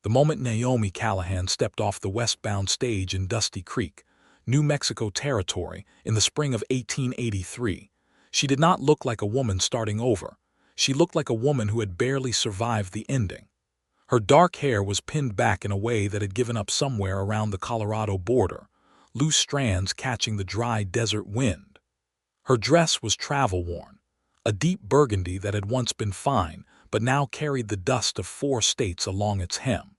The moment Naomi Callahan stepped off the westbound stage in Dusty Creek, New Mexico Territory, in the spring of 1883, she did not look like a woman starting over. She looked like a woman who had barely survived the ending. Her dark hair was pinned back in a way that had given up somewhere around the Colorado border, loose strands catching the dry desert wind. Her dress was travel-worn, a deep burgundy that had once been fine but now carried the dust of 4 states along its hem.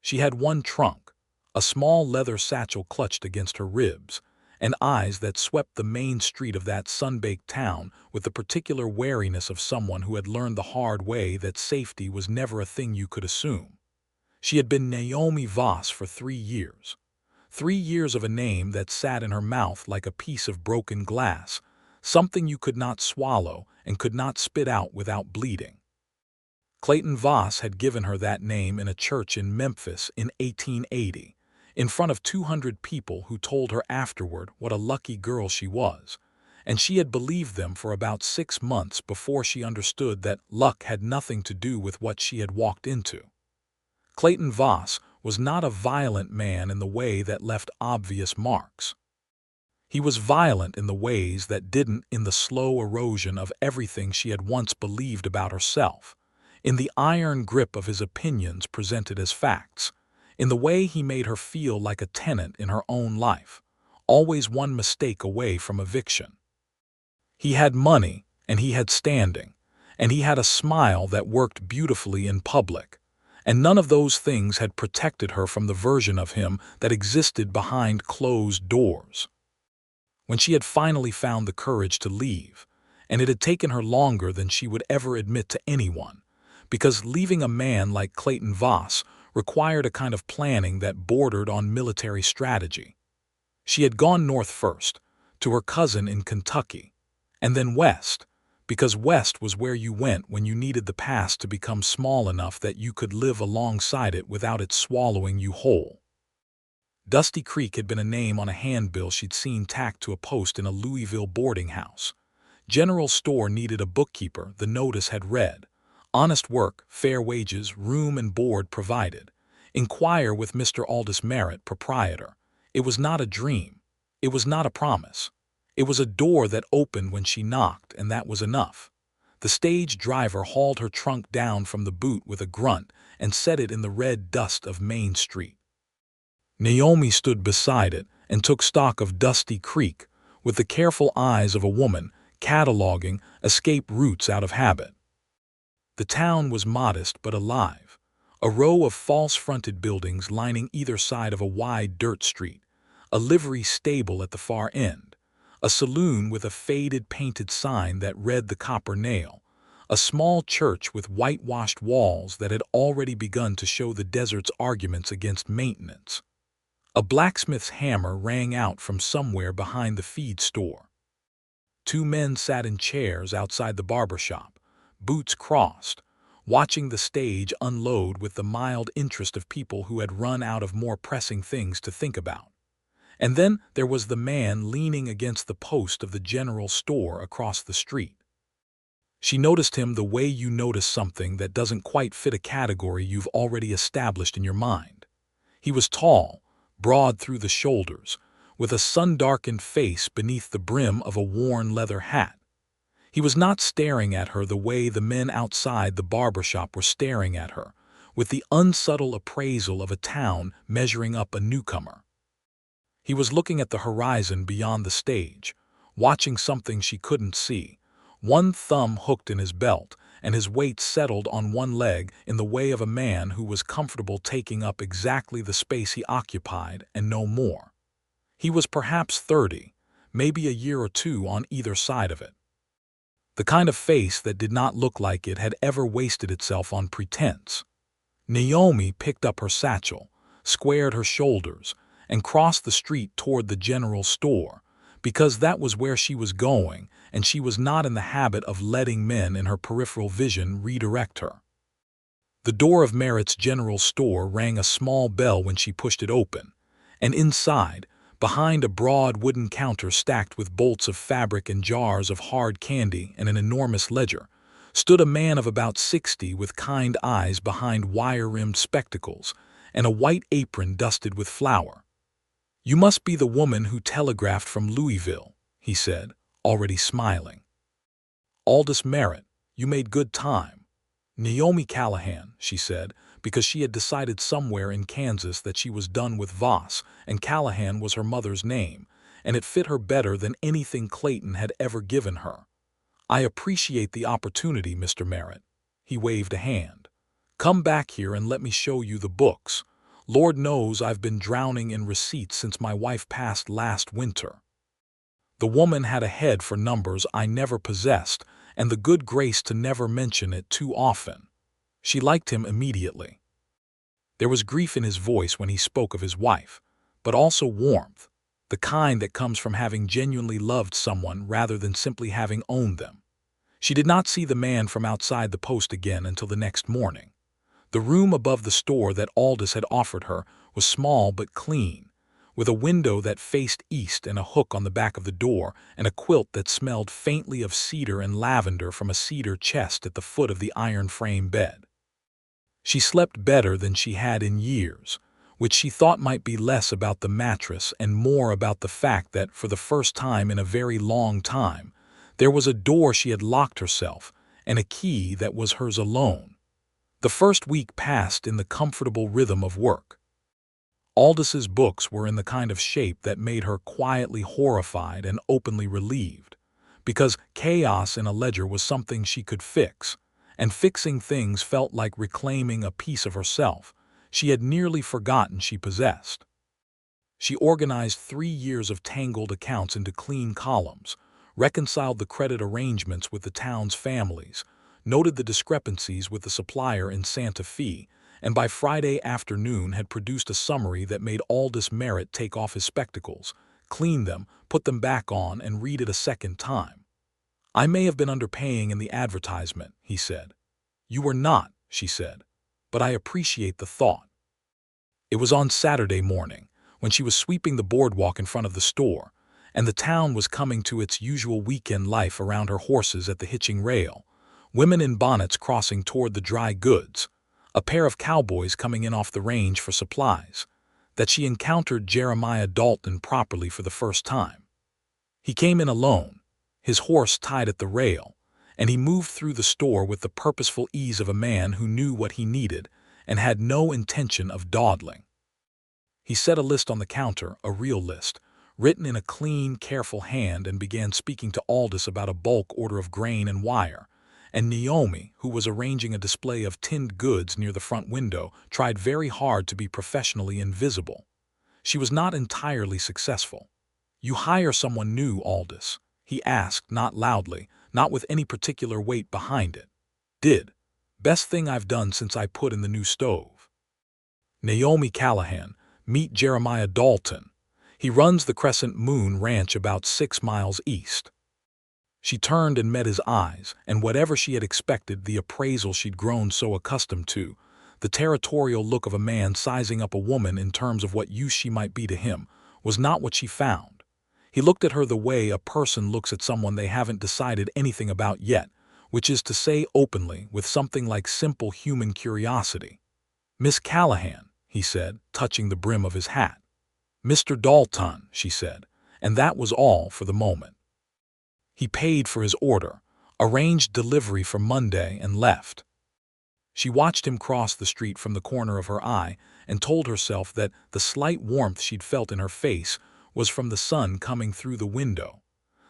She had one trunk, a small leather satchel clutched against her ribs, and eyes that swept the main street of that sun-baked town with the particular wariness of someone who had learned the hard way that safety was never a thing you could assume. She had been Naomi Voss for 3 years. 3 years of a name that sat in her mouth like a piece of broken glass, something you could not swallow and could not spit out without bleeding. Clayton Voss had given her that name in a church in Memphis in 1880, in front of 200 people who told her afterward what a lucky girl she was, and she had believed them for about 6 months before she understood that luck had nothing to do with what she had walked into. Clayton Voss was not a violent man in the way that left obvious marks. He was violent in the ways that didn't, in the slow erosion of everything she had once believed about herself, in the iron grip of his opinions presented as facts, in the way he made her feel like a tenant in her own life, always one mistake away from eviction. He had money, and he had standing, and he had a smile that worked beautifully in public, and none of those things had protected her from the version of him that existed behind closed doors. When she had finally found the courage to leave, and it had taken her longer than she would ever admit to anyone, because leaving a man like Clayton Voss required a kind of planning that bordered on military strategy. She had gone north first, to her cousin in Kentucky, and then west, because west was where you went when you needed the past to become small enough that you could live alongside it without it swallowing you whole. Dusty Creek had been a name on a handbill she'd seen tacked to a post in a Louisville boarding house. General store needed a bookkeeper, the notice had read. Honest work, fair wages, room and board provided. Inquire with Mr. Aldous Merritt, proprietor. It was not a dream. It was not a promise. It was a door that opened when she knocked, and that was enough. The stage driver hauled her trunk down from the boot with a grunt and set it in the red dust of Main Street. Naomi stood beside it and took stock of Dusty Creek with the careful eyes of a woman cataloging escape routes out of habit. The town was modest but alive, a row of false-fronted buildings lining either side of a wide dirt street, a livery stable at the far end, a saloon with a faded painted sign that read the Copper Nail, a small church with whitewashed walls that had already begun to show the desert's arguments against maintenance. A blacksmith's hammer rang out from somewhere behind the feed store. 2 men sat in chairs outside the barber shop, boots crossed, watching the stage unload with the mild interest of people who had run out of more pressing things to think about. And then there was the man leaning against the post of the general store across the street. She noticed him the way you notice something that doesn't quite fit a category you've already established in your mind. He was tall, broad through the shoulders, with a sun-darkened face beneath the brim of a worn leather hat. He was not staring at her the way the men outside the barber shop were staring at her, with the unsubtle appraisal of a town measuring up a newcomer. He was looking at the horizon beyond the stage, watching something she couldn't see, one thumb hooked in his belt, and his weight settled on one leg in the way of a man who was comfortable taking up exactly the space he occupied and no more. He was perhaps 30, maybe a year or 2 on either side of it. The kind of face that did not look like it had ever wasted itself on pretense. Naomi picked up her satchel, squared her shoulders, and crossed the street toward the general store, because that was where she was going, and she was not in the habit of letting men in her peripheral vision redirect her. The door of Merritt's general store rang a small bell when she pushed it open, and inside, behind a broad wooden counter stacked with bolts of fabric and jars of hard candy and an enormous ledger, stood a man of about 60 with kind eyes behind wire-rimmed spectacles and a white apron dusted with flour. "You must be the woman who telegraphed from Louisville," he said, already smiling. "Aldous Merritt, you made good time." "Naomi Callahan," she said, because she had decided somewhere in Kansas that she was done with Voss, and Callahan was her mother's name, and it fit her better than anything Clayton had ever given her. "I appreciate the opportunity, Mr. Merritt." He waved a hand. "Come back here and let me show you the books. Lord knows I've been drowning in receipts since my wife passed last winter." The woman had a head for numbers I never possessed, and the good grace to never mention it too often. She liked him immediately. There was grief in his voice when he spoke of his wife, but also warmth, the kind that comes from having genuinely loved someone rather than simply having owned them. She did not see the man from outside the post again until the next morning. The room above the store that Aldous had offered her was small but clean, with a window that faced east and a hook on the back of the door and a quilt that smelled faintly of cedar and lavender from a cedar chest at the foot of the iron frame bed. She slept better than she had in years, which she thought might be less about the mattress and more about the fact that, for the first time in a very long time, there was a door she had locked herself and a key that was hers alone. The first week passed in the comfortable rhythm of work. Aldous' books were in the kind of shape that made her quietly horrified and openly relieved, because chaos in a ledger was something she could fix, and fixing things felt like reclaiming a piece of herself she had nearly forgotten she possessed. She organized 3 years of tangled accounts into clean columns, reconciled the credit arrangements with the town's families, noted the discrepancies with the supplier in Santa Fe, and by Friday afternoon had produced a summary that made Aldous Merritt take off his spectacles, clean them, put them back on, and read it a second time. "I may have been underpaying in the advertisement," he said. "You were not," she said, "but I appreciate the thought." It was on Saturday morning, when she was sweeping the boardwalk in front of the store, and the town was coming to its usual weekend life around her horses at the hitching rail, women in bonnets crossing toward the dry goods, a pair of cowboys coming in off the range for supplies, that she encountered Jeremiah Dalton properly for the first time. He came in alone, his horse tied at the rail, and he moved through the store with the purposeful ease of a man who knew what he needed and had no intention of dawdling. He set a list on the counter, a real list, written in a clean, careful hand, and began speaking to Aldous about a bulk order of grain and wire, and Naomi, who was arranging a display of tinned goods near the front window, tried very hard to be professionally invisible. She was not entirely successful. "You hire someone new, Aldous?" he asked, not loudly, not with any particular weight behind it. "Did. Best thing I've done since I put in the new stove." "Naomi Callahan, meet Jeremiah Dalton. He runs the Crescent Moon Ranch about 6 miles east." She turned and met his eyes, and whatever she had expected, the appraisal she'd grown so accustomed to, the territorial look of a man sizing up a woman in terms of what use she might be to him, was not what she found. He looked at her the way a person looks at someone they haven't decided anything about yet, which is to say openly, with something like simple human curiosity. "Miss Callahan," he said, touching the brim of his hat. "Mr. Dalton," she said, and that was all for the moment. He paid for his order, arranged delivery for Monday, and left. She watched him cross the street from the corner of her eye and told herself that the slight warmth she'd felt in her face was from the sun coming through the window.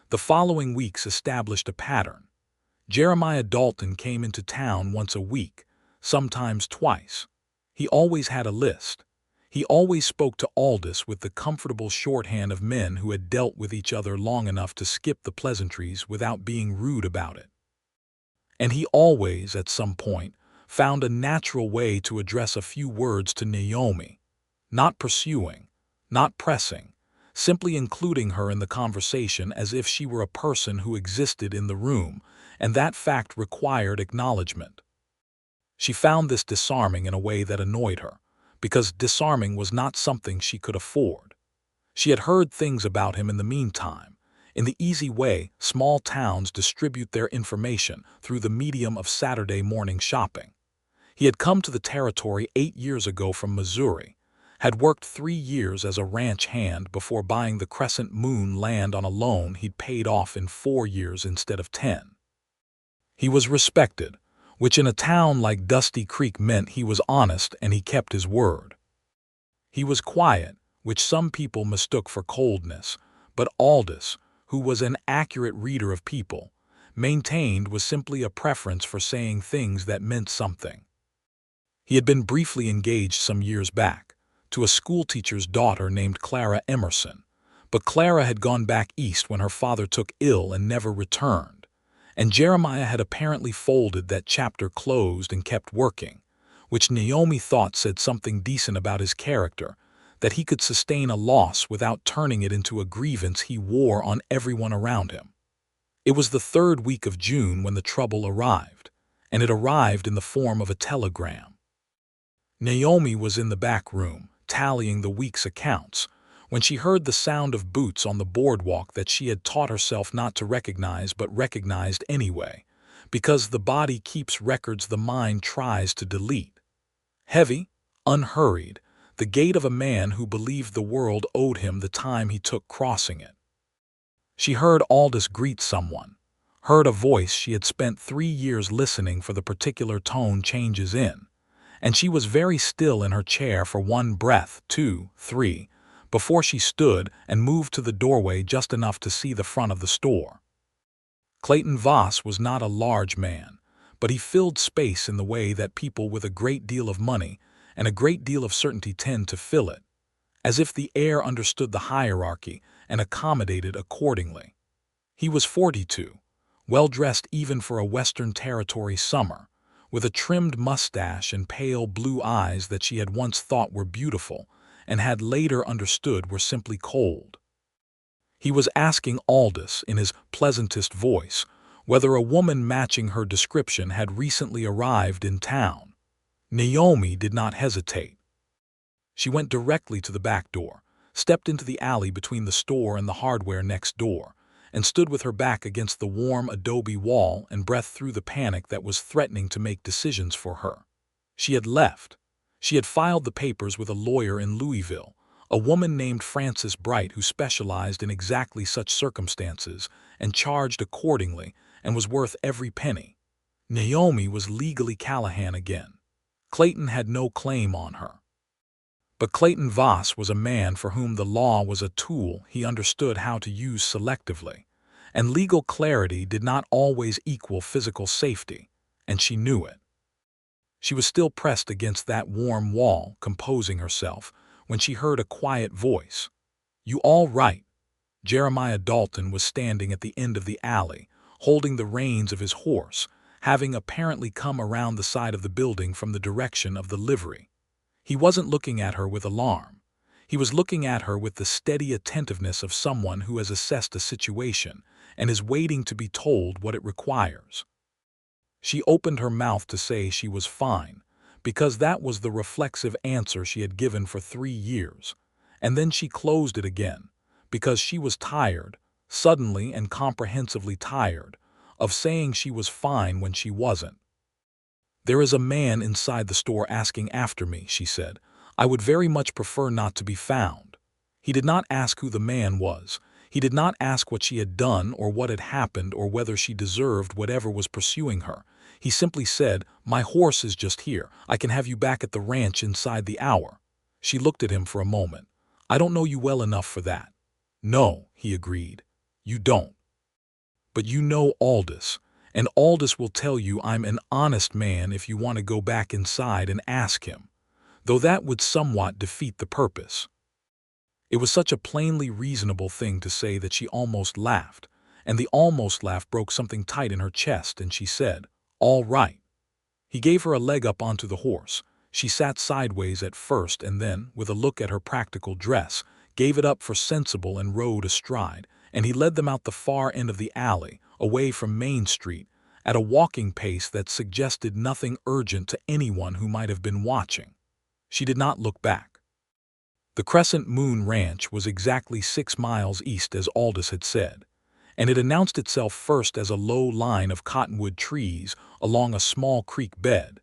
The following weeks established a pattern. Jeremiah Dalton came into town once a week, sometimes twice. He always had a list. He always spoke to Aldous with the comfortable shorthand of men who had dealt with each other long enough to skip the pleasantries without being rude about it. And he always, at some point, found a natural way to address a few words to Naomi, not pursuing, not pressing, simply including her in the conversation as if she were a person who existed in the room, and that fact required acknowledgement. She found this disarming in a way that annoyed her, because disarming was not something she could afford. She had heard things about him in the meantime, In the easy way, small towns distribute their information through the medium of Saturday morning shopping. He had come to the territory 8 years ago from Missouri, had worked 3 years as a ranch hand before buying the Crescent Moon land on a loan he'd paid off in 4 years instead of 10. He was respected, which in a town like Dusty Creek meant he was honest and he kept his word. He was quiet, which some people mistook for coldness, but Aldous, who was an accurate reader of people, maintained was simply a preference for saying things that meant something. He had been briefly engaged some years back to a schoolteacher's daughter named Clara Emerson, but Clara had gone back east when her father took ill and never returned, and Jeremiah had apparently folded that chapter closed and kept working, which Naomi thought said something decent about his character, that he could sustain a loss without turning it into a grievance he wore on everyone around him. It was the 3rd week of June when the trouble arrived, and it arrived in the form of a telegram. Naomi was in the back room, tallying the week's accounts, when she heard the sound of boots on the boardwalk that she had taught herself not to recognize but recognized anyway, because the body keeps records the mind tries to delete. Heavy, unhurried, the gait of a man who believed the world owed him the time he took crossing it. She heard Aldous greet someone, heard a voice she had spent 3 years listening for the particular tone changes in, and she was very still in her chair for 1 breath, 2, 3, before she stood and moved to the doorway just enough to see the front of the store. Clayton Voss was not a large man, but he filled space in the way that people with a great deal of money and a great deal of certainty tend to fill it, as if the air understood the hierarchy and accommodated accordingly. He was 42, well-dressed even for a Western Territory summer, with a trimmed mustache and pale blue eyes that she had once thought were beautiful and had later understood were simply cold. He was asking Aldous, in his pleasantest voice, whether a woman matching her description had recently arrived in town. Naomi did not hesitate. She went directly to the back door, stepped into the alley between the store and the hardware next door, and stood with her back against the warm adobe wall and breathed through the panic that was threatening to make decisions for her. She had left. She had filed the papers with a lawyer in Louisville, a woman named Frances Bright who specialized in exactly such circumstances and charged accordingly and was worth every penny. Naomi was legally Callahan again. Clayton had no claim on her. But Clayton Voss was a man for whom the law was a tool he understood how to use selectively, and legal clarity did not always equal physical safety, and she knew it. She was still pressed against that warm wall, composing herself, when she heard a quiet voice. "You all right?" Jeremiah Dalton was standing at the end of the alley, holding the reins of his horse, having apparently come around the side of the building from the direction of the livery. He wasn't looking at her with alarm. He was looking at her with the steady attentiveness of someone who has assessed a situation and is waiting to be told what it requires. She opened her mouth to say she was fine, because that was the reflexive answer she had given for 3 years, and then she closed it again, because she was tired, suddenly and comprehensively tired, of saying she was fine when she wasn't. "There is a man inside the store asking after me," she said. "I would very much prefer not to be found." He did not ask who the man was. He did not ask what she had done or what had happened or whether she deserved whatever was pursuing her. He simply said, "My horse is just here. I can have you back at the ranch inside the hour." She looked at him for a moment. "I don't know you well enough for that." "No," he agreed. "You don't. But you know Aldous, and Aldous will tell you I'm an honest man if you want to go back inside and ask him, though that would somewhat defeat the purpose." It was such a plainly reasonable thing to say that she almost laughed, and the almost laugh broke something tight in her chest, and she said, "All right." He gave her a leg up onto the horse. She sat sideways at first and then, with a look at her practical dress, gave it up for sensible and rode astride, and he led them out the far end of the alley, away from Main Street, at a walking pace that suggested nothing urgent to anyone who might have been watching. She did not look back. The Crescent Moon Ranch was exactly 6 miles east as Aldous had said. and it announced itself first as a low line of cottonwood trees along a small creek bed,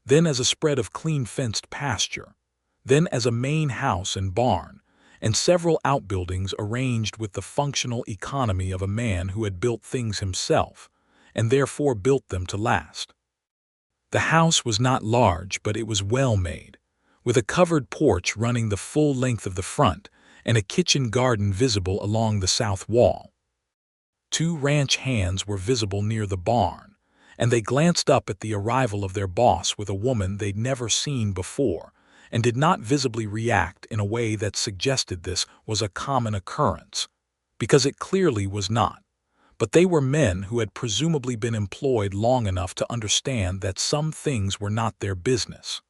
then as a spread of clean-fenced pasture, then as a main house and barn, and several outbuildings arranged with the functional economy of a man who had built things himself, and therefore built them to last. The house was not large, but it was well made, with a covered porch running the full length of the front and a kitchen garden visible along the south wall. 2 ranch hands were visible near the barn, and they glanced up at the arrival of their boss with a woman they'd never seen before, and did not visibly react in a way that suggested this was a common occurrence, because it clearly was not. But they were men who had presumably been employed long enough to understand that some things were not their business.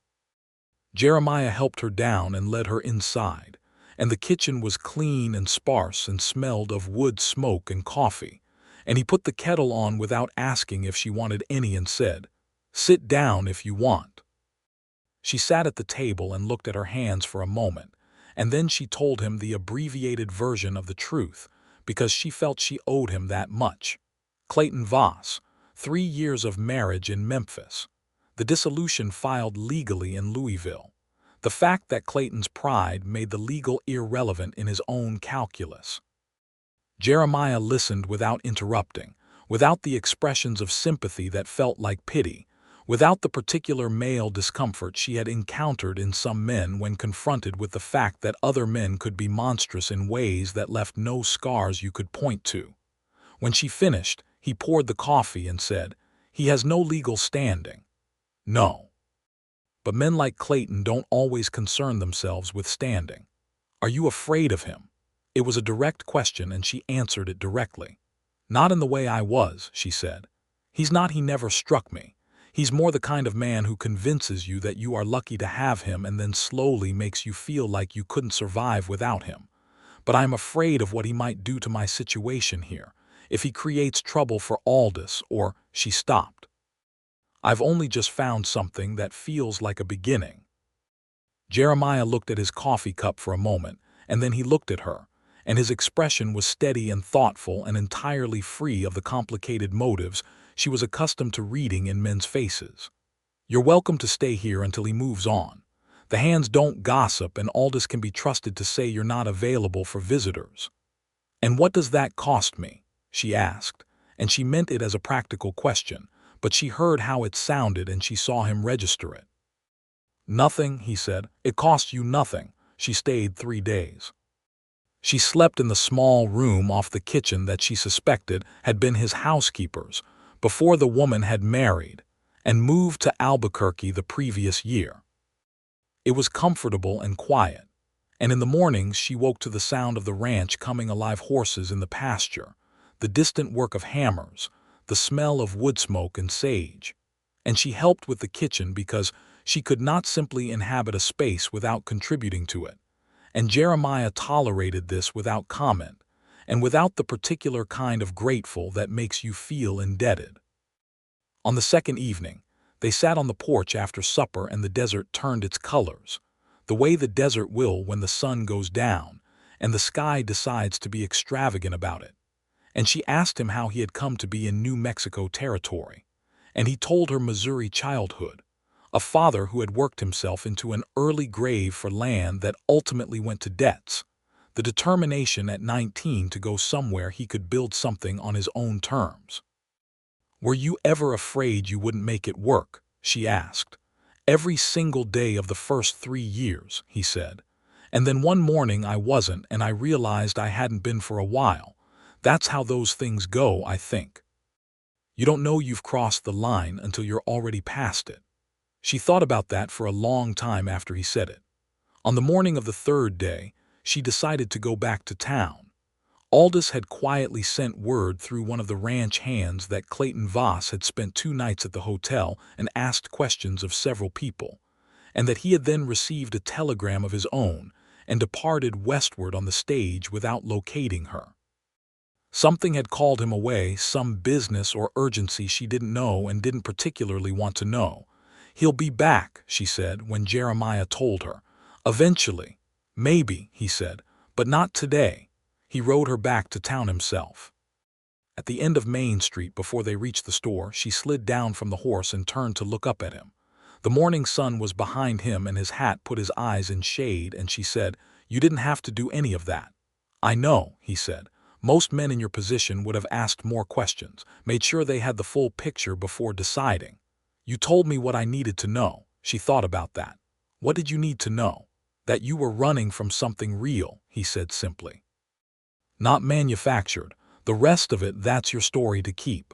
Jeremiah helped her down and led her inside, and the kitchen was clean and sparse and smelled of wood smoke and coffee, and he put the kettle on without asking if she wanted any and said, "Sit down if you want." She sat at the table and looked at her hands for a moment, and then she told him the abbreviated version of the truth, because she felt she owed him that much. Clayton Voss, 3 years of marriage in Memphis. The dissolution filed legally in Louisville. The fact that Clayton's pride made the legal irrelevant in his own calculus. Jeremiah listened without interrupting, without the expressions of sympathy that felt like pity, without the particular male discomfort she had encountered in some men when confronted with the fact that other men could be monstrous in ways that left no scars you could point to. When she finished, he poured the coffee and said, "He has no legal standing." "No. But men like Clayton don't always concern themselves with standing. Are you afraid of him?" It was a direct question, and she answered it directly. "Not in the way I was," she said. "He's not. He never struck me. He's more the kind of man who convinces you that you are lucky to have him and then slowly makes you feel like you couldn't survive without him. But I'm afraid of what he might do to my situation here, if he creates trouble for Aldous or—" She stopped. "I've only just found something that feels like a beginning." Jeremiah looked at his coffee cup for a moment, and then he looked at her, and his expression was steady and thoughtful and entirely free of the complicated motives she was accustomed to reading in men's faces. "You're welcome to stay here until he moves on. The hands don't gossip, and Aldous can be trusted to say you're not available for visitors." "And what does that cost me?" she asked, and she meant it as a practical question, but she heard how it sounded and she saw him register it. "Nothing," he said. "It costs you nothing." She stayed 3 days. She slept in the small room off the kitchen that she suspected had been his housekeeper's before the woman had married and moved to Albuquerque the previous year. It was comfortable and quiet, and in the mornings she woke to the sound of the ranch coming alive, horses in the pasture, the distant work of hammers, the smell of wood smoke and sage. And she helped with the kitchen because she could not simply inhabit a space without contributing to it. And Jeremiah tolerated this without comment, and without the particular kind of grateful that makes you feel indebted. On the second evening, they sat on the porch after supper, and the desert turned its colors, the way the desert will when the sun goes down and the sky decides to be extravagant about it. And she asked him how he had come to be in New Mexico territory, and he told her Missouri childhood, a father who had worked himself into an early grave for land that ultimately went to debts, the determination at 19 to go somewhere he could build something on his own terms. "Were you ever afraid you wouldn't make it work?" she asked. "Every single day of the first 3 years," he said. "And then one morning I wasn't, and I realized I hadn't been for a while. That's how those things go, I think. You don't know you've crossed the line until you're already past it." She thought about that for a long time after he said it. On the morning of the 3rd day, she decided to go back to town. Aldous had quietly sent word through one of the ranch hands that Clayton Voss had spent 2 nights at the hotel and asked questions of several people, and that he had then received a telegram of his own and departed westward on the stage without locating her. Something had called him away, some business or urgency she didn't know and didn't particularly want to know. "He'll be back," she said when Jeremiah told her. "Eventually." "Maybe," he said, "but not today." He rode her back to town himself. At the end of Main Street, before they reached the store, she slid down from the horse and turned to look up at him. The morning sun was behind him and his hat put his eyes in shade, and she said, "You didn't have to do any of that." "I know," he said. "Most men in your position would have asked more questions, made sure they had the full picture before deciding. You told me what I needed to know." She thought about that. "What did you need to know?" "That you were running from something real," he said simply. "Not manufactured. The rest of it, that's your story to keep."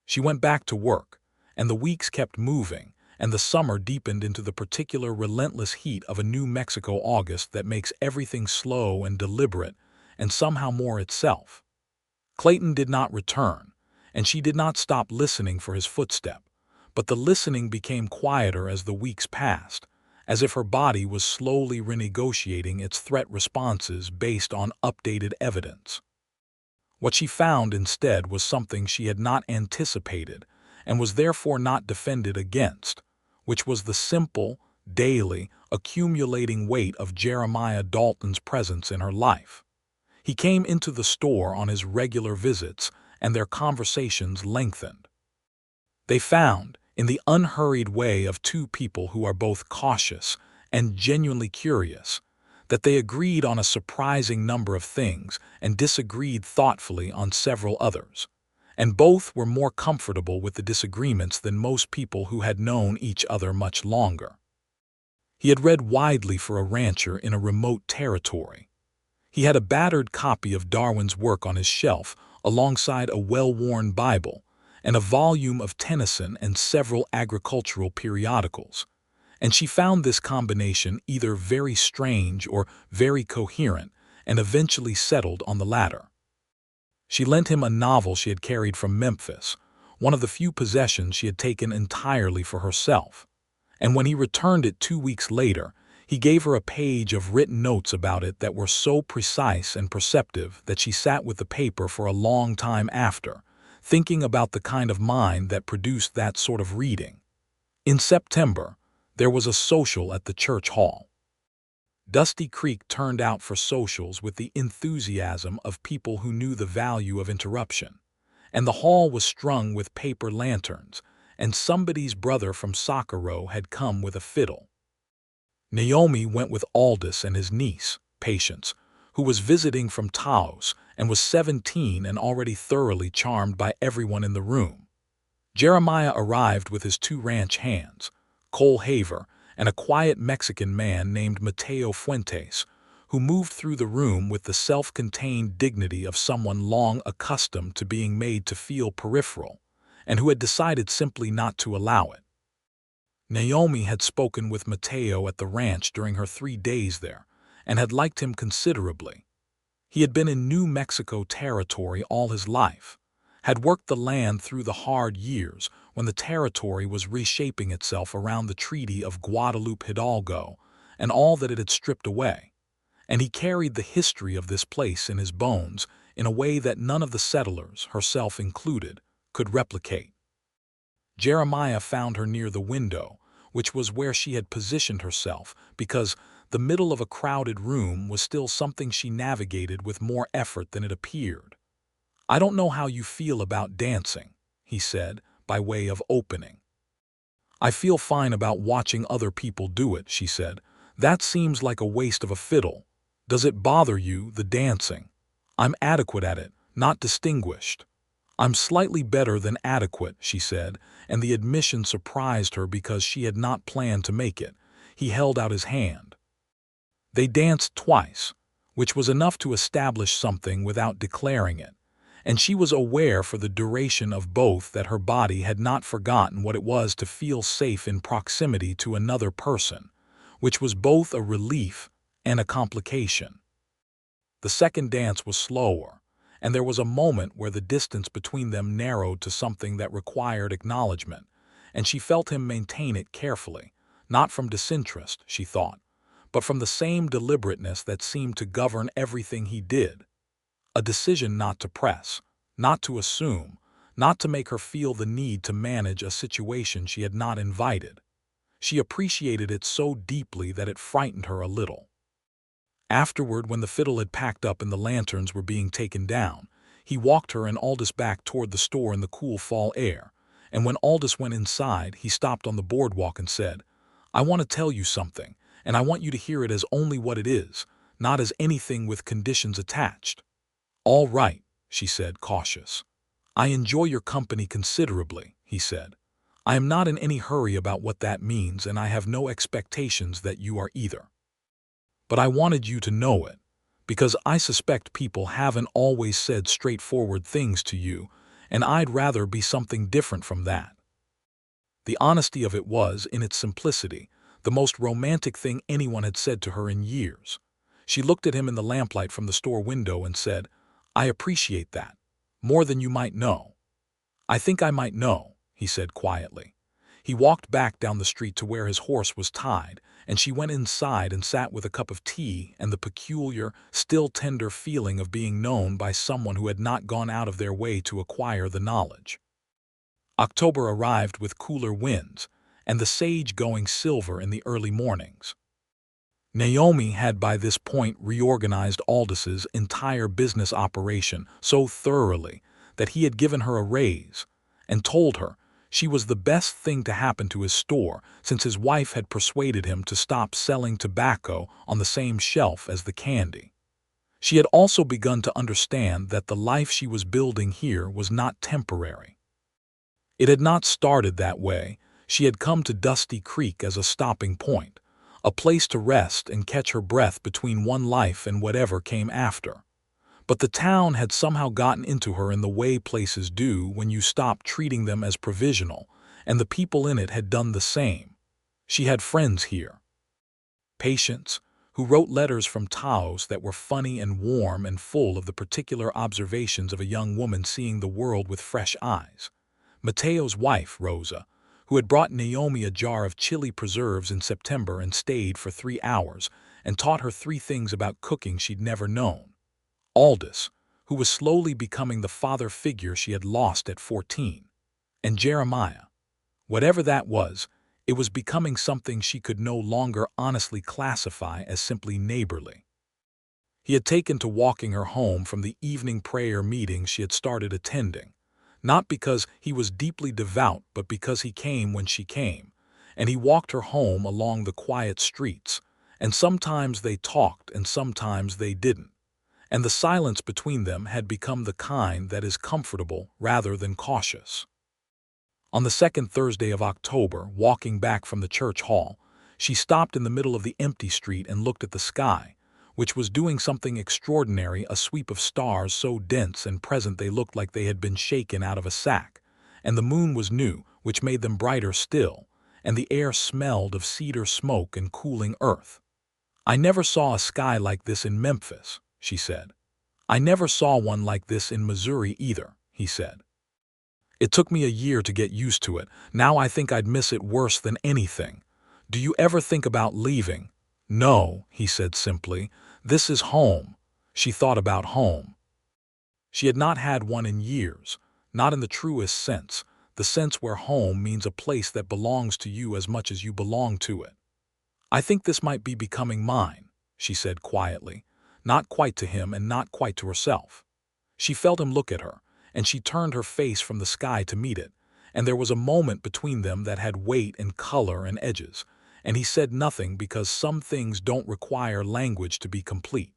She went back to work, and the weeks kept moving, and the summer deepened into the particular relentless heat of a New Mexico August that makes everything slow and deliberate and somehow more itself. Clayton did not return, and she did not stop listening for his footstep, but the listening became quieter as the weeks passed, as if her body was slowly renegotiating its threat responses based on updated evidence. What she found instead was something she had not anticipated and was therefore not defended against, which was the simple, daily, accumulating weight of Jeremiah Dalton's presence in her life. He came into the store on his regular visits, and their conversations lengthened. They found, in the unhurried way of two people who are both cautious and genuinely curious, that they agreed on a surprising number of things and disagreed thoughtfully on several others, and both were more comfortable with the disagreements than most people who had known each other much longer. He had read widely for a rancher in a remote territory. He had a battered copy of Darwin's work on his shelf alongside a well-worn Bible and a volume of Tennyson and several agricultural periodicals, and she found this combination either very strange or very coherent and eventually settled on the latter. She lent him a novel she had carried from Memphis, one of the few possessions she had taken entirely for herself, and when he returned it 2 weeks later, he gave her a page of written notes about it that were so precise and perceptive that she sat with the paper for a long time after, thinking about the kind of mind that produced that sort of reading. In September, there was a social at the church hall. Dusty Creek turned out for socials with the enthusiasm of people who knew the value of interruption, and the hall was strung with paper lanterns, and somebody's brother from Socorro had come with a fiddle. Naomi went with Aldous and his niece, Patience, who was visiting from Taos and was 17 and already thoroughly charmed by everyone in the room. Jeremiah arrived with his 2 ranch hands, Cole Haver, and a quiet Mexican man named Mateo Fuentes, who moved through the room with the self-contained dignity of someone long accustomed to being made to feel peripheral, and who had decided simply not to allow it. Naomi had spoken with Mateo at the ranch during her 3 days there, and had liked him considerably. He had been in New Mexico territory all his life, had worked the land through the hard years when the territory was reshaping itself around the Treaty of Guadalupe Hidalgo and all that it had stripped away, and he carried the history of this place in his bones in a way that none of the settlers, herself included, could replicate. Jeremiah found her near the window, which was where she had positioned herself, because the middle of a crowded room was still something she navigated with more effort than it appeared. "I don't know how you feel about dancing," he said, by way of opening. "I feel fine about watching other people do it," she said. "That seems like a waste of a fiddle. Does it bother you, the dancing?" "I'm adequate at it, not distinguished." "I'm slightly better than adequate," she said, and the admission surprised her because she had not planned to make it. He held out his hand. They danced twice, which was enough to establish something without declaring it, and she was aware for the duration of both that her body had not forgotten what it was to feel safe in proximity to another person, which was both a relief and a complication. The second dance was slower, and there was a moment where the distance between them narrowed to something that required acknowledgement, and she felt him maintain it carefully, not from disinterest, she thought, but from the same deliberateness that seemed to govern everything he did. A decision not to press, not to assume, not to make her feel the need to manage a situation she had not invited. She appreciated it so deeply that it frightened her a little. Afterward, when the fiddle had packed up and the lanterns were being taken down, He walked her and Aldous back toward the store in the cool fall air, and when Aldous went inside, he stopped on the boardwalk and said, "I want to tell you something, and I want you to hear it as only what it is, not as anything with conditions attached." "All right," she said, cautious. "I enjoy your company considerably," he said. "I am not in any hurry about what that means, and I have no expectations that you are either. But I wanted you to know it, because I suspect people haven't always said straightforward things to you, and I'd rather be something different from that." The honesty of it was, in its simplicity, the most romantic thing anyone had said to her in years. She looked at him in the lamplight from the store window and said, "I appreciate that, more than you might know." "I think I might know," he said quietly. He walked back down the street to where his horse was tied, and she went inside and sat with a cup of tea and the peculiar, still tender feeling of being known by someone who had not gone out of their way to acquire the knowledge. October arrived with cooler winds, and the sage going silver in the early mornings. Naomi had by this point reorganized Aldous's entire business operation so thoroughly that he had given her a raise, and told her she was the best thing to happen to his store since his wife had persuaded him to stop selling tobacco on the same shelf as the candy. She had also begun to understand that the life she was building here was not temporary. It had not started that way. She had come to Dusty Creek as a stopping point, a place to rest and catch her breath between one life and whatever came after. But the town had somehow gotten into her in the way places do when you stop treating them as provisional, and the people in it had done the same. She had friends here. Patients, who wrote letters from Taos that were funny and warm and full of the particular observations of a young woman seeing the world with fresh eyes. Mateo's wife, Rosa, who had brought Naomi a jar of chili preserves in September and stayed for 3 hours and taught her 3 things about cooking she'd never known. Aldous, who was slowly becoming the father figure she had lost at 14. And Jeremiah. Whatever that was, it was becoming something she could no longer honestly classify as simply neighborly. He had taken to walking her home from the evening prayer meetings she had started attending, not because he was deeply devout but because he came when she came, and he walked her home along the quiet streets, and sometimes they talked and sometimes they didn't. And the silence between them had become the kind that is comfortable rather than cautious. On the second Thursday of October, walking back from the church hall, she stopped in the middle of the empty street and looked at the sky, which was doing something extraordinary, a sweep of stars so dense and present they looked like they had been shaken out of a sack, and the moon was new, which made them brighter still, and the air smelled of cedar smoke and cooling earth. "I never saw a sky like this in Memphis," she said. "I never saw one like this in Missouri either," he said. "It took me a year to get used to it. Now I think I'd miss it worse than anything. Do you ever think about leaving?" "No," he said simply. "This is home." She thought about home. She had not had one in years, not in the truest sense, the sense where home means a place that belongs to you as much as you belong to it. "I think this might be becoming mine," she said quietly, not quite to him and not quite to herself. She felt him look at her, and she turned her face from the sky to meet it, and there was a moment between them that had weight and color and edges, and he said nothing because some things don't require language to be complete.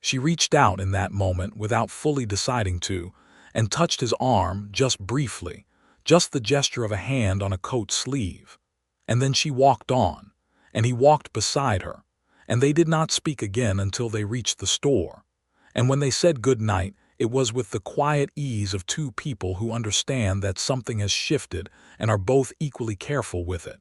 She reached out in that moment without fully deciding to, and touched his arm just briefly, just the gesture of a hand on a coat sleeve. And then she walked on, and he walked beside her, and they did not speak again until they reached the store. And when they said good night, it was with the quiet ease of 2 people who understand that something has shifted and are both equally careful with it.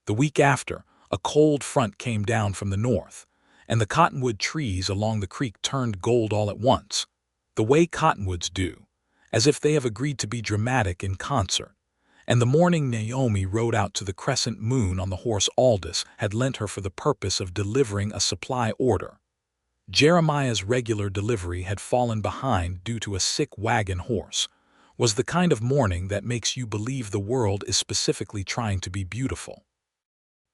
The week after, a cold front came down from the north, and the cottonwood trees along the creek turned gold all at once, the way cottonwoods do, as if they have agreed to be dramatic in concert. And the morning Naomi rode out to the crescent moon on the horse Aldous had lent her for the purpose of delivering a supply order. Jeremiah's regular delivery had fallen behind due to a sick wagon horse, was the kind of morning that makes you believe the world is specifically trying to be beautiful.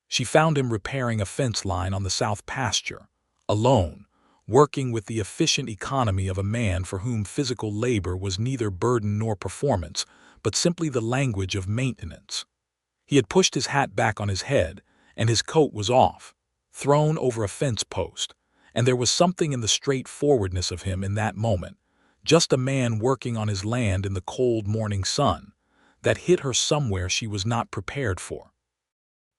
She found him repairing a fence line on the south pasture, alone, working with the efficient economy of a man for whom physical labor was neither burden nor performance, but simply the language of maintenance. He had pushed his hat back on his head, and his coat was off, thrown over a fence post, and there was something in the straightforwardness of him in that moment, just a man working on his land in the cold morning sun, that hit her somewhere she was not prepared for.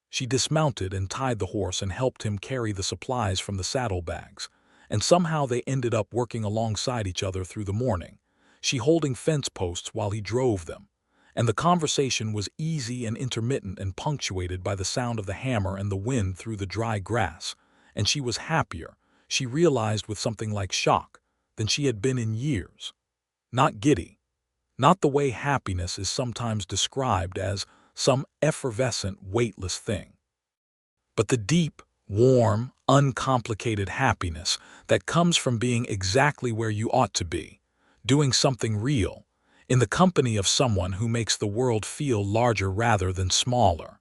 She dismounted and tied the horse and helped him carry the supplies from the saddlebags, and somehow they ended up working alongside each other through the morning, she holding fence posts while he drove them, and the conversation was easy and intermittent and punctuated by the sound of the hammer and the wind through the dry grass, and she was happier, she realized with something like shock, than she had been in years. Not giddy, not the way happiness is sometimes described as some effervescent, weightless thing, but the deep, warm, uncomplicated happiness that comes from being exactly where you ought to be, doing something real, in the company of someone who makes the world feel larger rather than smaller.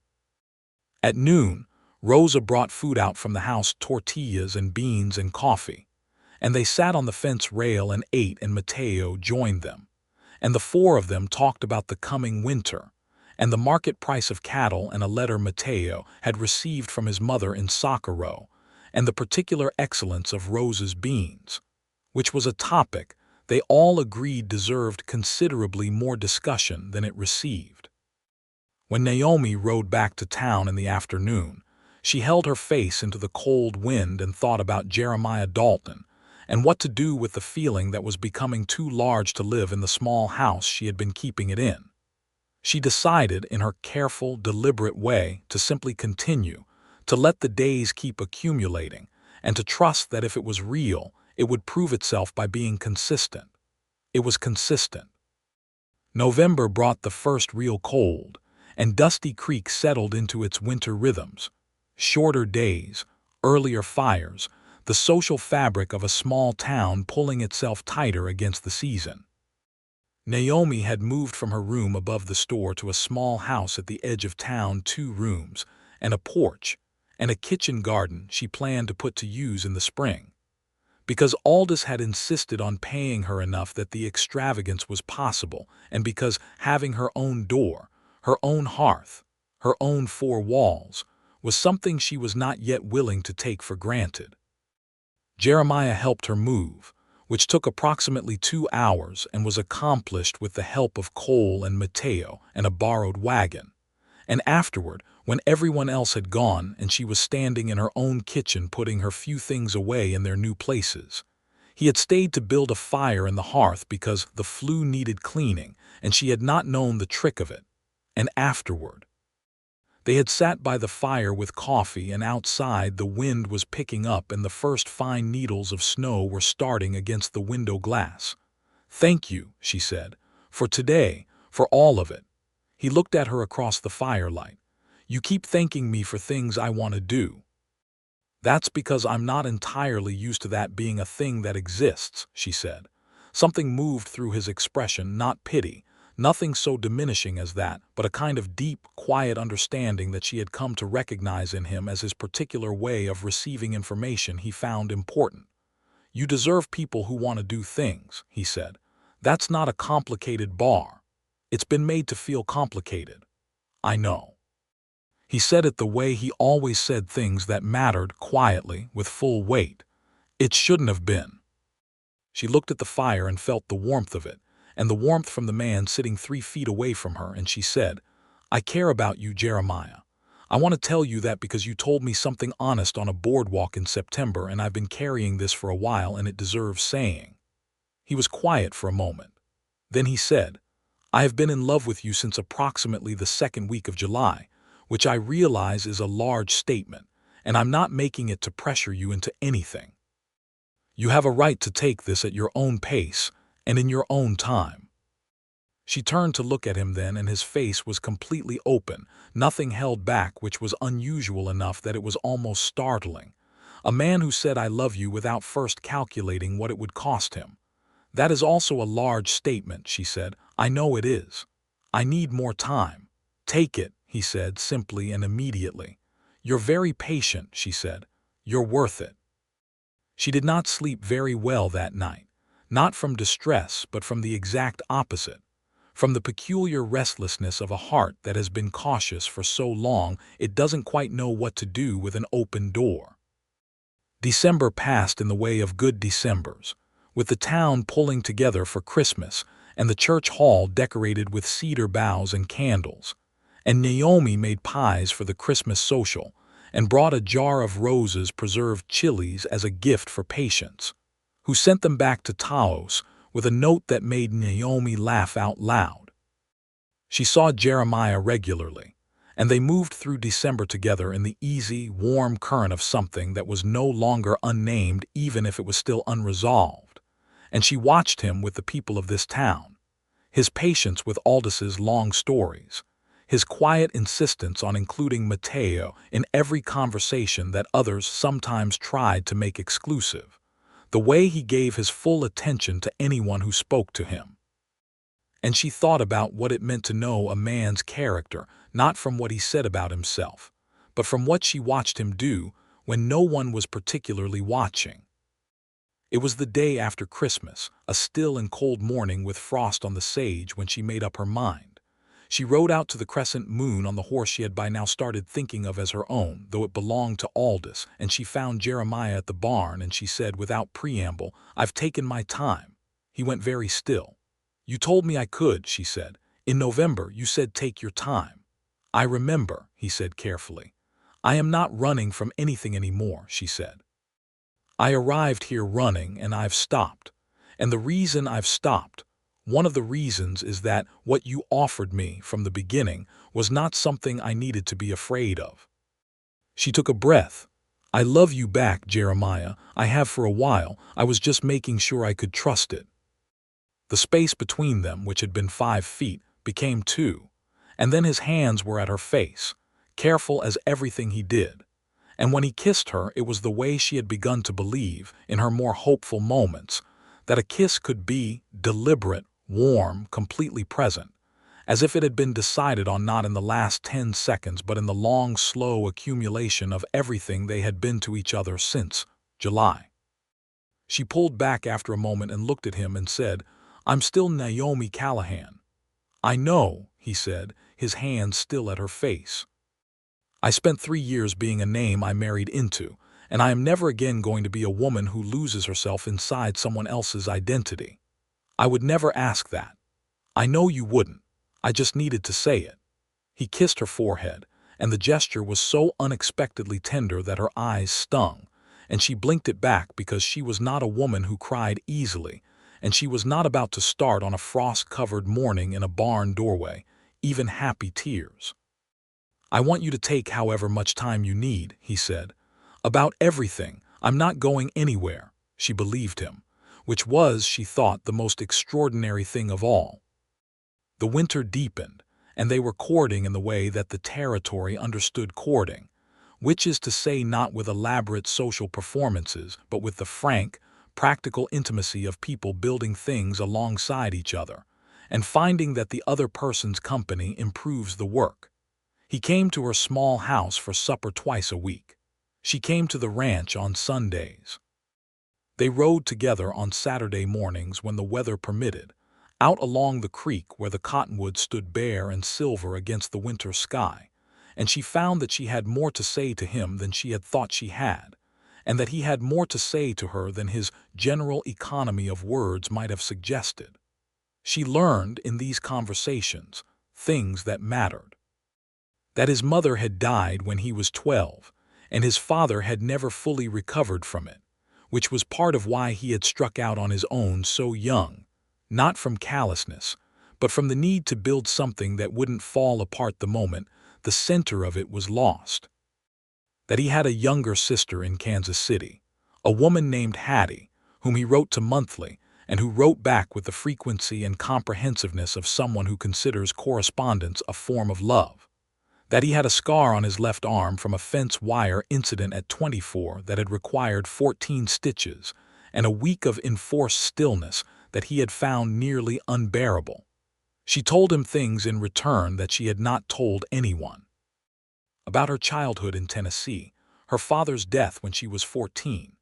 At noon, Rosa brought food out from the house, tortillas and beans and coffee, and they sat on the fence rail and ate, and Mateo joined them, and the four of them talked about the coming winter, and the market price of cattle, and a letter Mateo had received from his mother in Socorro, and the particular excellence of Rosa's beans, which was a topic they all agreed deserved considerably more discussion than it received. When Naomi rode back to town in the afternoon, she held her face into the cold wind and thought about Jeremiah Dalton, and what to do with the feeling that was becoming too large to live in the small house she had been keeping it in. She decided, in her careful, deliberate way, to simply continue, to let the days keep accumulating, and to trust that if it was real, it would prove itself by being consistent. It was consistent. November brought the first real cold, and Dusty Creek settled into its winter rhythms. Shorter days, earlier fires, the social fabric of a small town pulling itself tighter against the season. Naomi had moved from her room above the store to a small house at the edge of town, 2 rooms, and a porch, and a kitchen garden she planned to put to use in the spring. Because Aldous had insisted on paying her enough that the extravagance was possible, and because having her own door, her own hearth, her own 4 walls, was something she was not yet willing to take for granted. Jeremiah helped her move, which took approximately 2 hours and was accomplished with the help of Cole and Mateo and a borrowed wagon. And afterward, when everyone else had gone and she was standing in her own kitchen putting her few things away in their new places, he had stayed to build a fire in the hearth because the flue needed cleaning and she had not known the trick of it. And afterward, they had sat by the fire with coffee, and outside the wind was picking up and the first fine needles of snow were starting against the window glass. "Thank you," she said, "for today, for all of it." He looked at her across the firelight. "You keep thanking me for things I want to do." "That's because I'm not entirely used to that being a thing that exists," she said. Something moved through his expression, not pity, nothing so diminishing as that, but a kind of deep, quiet understanding that she had come to recognize in him as his particular way of receiving information he found important. "You deserve people who want to do things," he said. "That's not a complicated bar. It's been made to feel complicated." "I know." He said it the way he always said things that mattered, quietly, with full weight. "It shouldn't have been." She looked at the fire and felt the warmth of it, and the warmth from the man sitting 3 feet away from her, and she said, "I care about you, Jeremiah. I want to tell you that because you told me something honest on a boardwalk in September, and I've been carrying this for a while and it deserves saying." He was quiet for a moment. Then he said, "I have been in love with you since approximately the 2nd week of July, which I realize is a large statement, and I'm not making it to pressure you into anything. You have a right to take this at your own pace and in your own time." She turned to look at him then, and his face was completely open, nothing held back, which was unusual enough that it was almost startling. A man who said "I love you" without first calculating what it would cost him. "That is also a large statement," she said. "I know it is. I need more time." "Take it," he said, simply and immediately. "You're very patient," she said. "You're worth it." She did not sleep very well that night, not from distress but from the exact opposite, from the peculiar restlessness of a heart that has been cautious for so long it doesn't quite know what to do with an open door. December passed in the way of good Decembers, with the town pulling together for Christmas and the church hall decorated with cedar boughs and candles. And Naomi made pies for the Christmas social and brought a jar of roses preserved chilies as a gift for Patience, who sent them back to Taos with a note that made Naomi laugh out loud. She saw Jeremiah regularly, and they moved through December together in the easy, warm current of something that was no longer unnamed even if it was still unresolved. And she watched him with the people of this town, his patience with Aldous' long stories, his quiet insistence on including Mateo in every conversation that others sometimes tried to make exclusive, the way he gave his full attention to anyone who spoke to him. And she thought about what it meant to know a man's character, not from what he said about himself, but from what she watched him do when no one was particularly watching. It was the day after Christmas, a still and cold morning with frost on the sage, when she made up her mind. She rode out to the crescent moon on the horse she had by now started thinking of as her own, though it belonged to Aldous, and she found Jeremiah at the barn, and she said without preamble, "I've taken my time." He went very still. "You told me I could," she said. "In November you said take your time." "I remember," he said carefully. "I am not running from anything anymore," she said. "I arrived here running and I've stopped. And the reason I've stopped, one of the reasons, is that what you offered me from the beginning was not something I needed to be afraid of." She took a breath. "I love you back, Jeremiah. I have for a while. I was just making sure I could trust it." The space between them, which had been 5 feet, became 2, and then his hands were at her face, careful as everything he did. And when he kissed her, it was the way she had begun to believe, in her more hopeful moments, that a kiss could be deliberate, warm, completely present, as if it had been decided on not in the last 10 seconds but in the long, slow accumulation of everything they had been to each other since July. She pulled back after a moment and looked at him and said, "I'm still Naomi Callahan." "I know," he said, his hands still at her face. "I spent 3 years being a name I married into, and I am never again going to be a woman who loses herself inside someone else's identity. I would never ask that. I know you wouldn't. I just needed to say it." He kissed her forehead, and the gesture was so unexpectedly tender that her eyes stung, and she blinked it back because she was not a woman who cried easily, and she was not about to start on a frost-covered morning in a barn doorway, even happy tears. "I want you to take however much time you need," he said. "About everything. I'm not going anywhere." She believed him, which was, she thought, the most extraordinary thing of all. The winter deepened, and they were courting in the way that the territory understood courting, which is to say not with elaborate social performances, but with the frank, practical intimacy of people building things alongside each other, and finding that the other person's company improves the work. He came to her small house for supper twice a week. She came to the ranch on Sundays. They rode together on Saturday mornings when the weather permitted, out along the creek where the cottonwoods stood bare and silver against the winter sky, and she found that she had more to say to him than she had thought she had, and that he had more to say to her than his general economy of words might have suggested. She learned in these conversations things that mattered. That his mother had died when he was 12, and his father had never fully recovered from it, which was part of why he had struck out on his own so young, not from callousness, but from the need to build something that wouldn't fall apart the moment the center of it was lost. That he had a younger sister in Kansas City, a woman named Hattie, whom he wrote to monthly, and who wrote back with the frequency and comprehensiveness of someone who considers correspondence a form of love. That he had a scar on his left arm from a fence wire incident at 24 that had required 14 stitches, and a week of enforced stillness that he had found nearly unbearable. She told him things in return that she had not told anyone. About her childhood in Tennessee, her father's death when she was 14,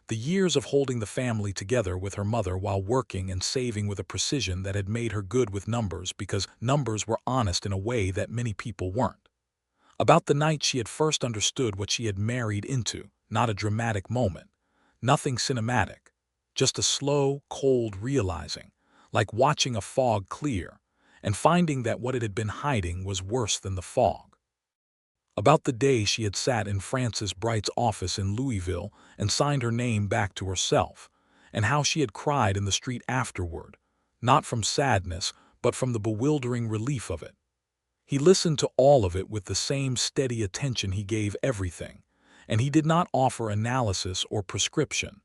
The years of holding the family together with her mother while working and saving with a precision that had made her good with numbers because numbers were honest in a way that many people weren't. About the night she had first understood what she had married into, not a dramatic moment, nothing cinematic, just a slow, cold realizing, like watching a fog clear, and finding that what it had been hiding was worse than the fog. About the day she had sat in Francis Bright's office in Louisville and signed her name back to herself, and how she had cried in the street afterward, not from sadness, but from the bewildering relief of it. He listened to all of it with the same steady attention he gave everything, and he did not offer analysis or prescription,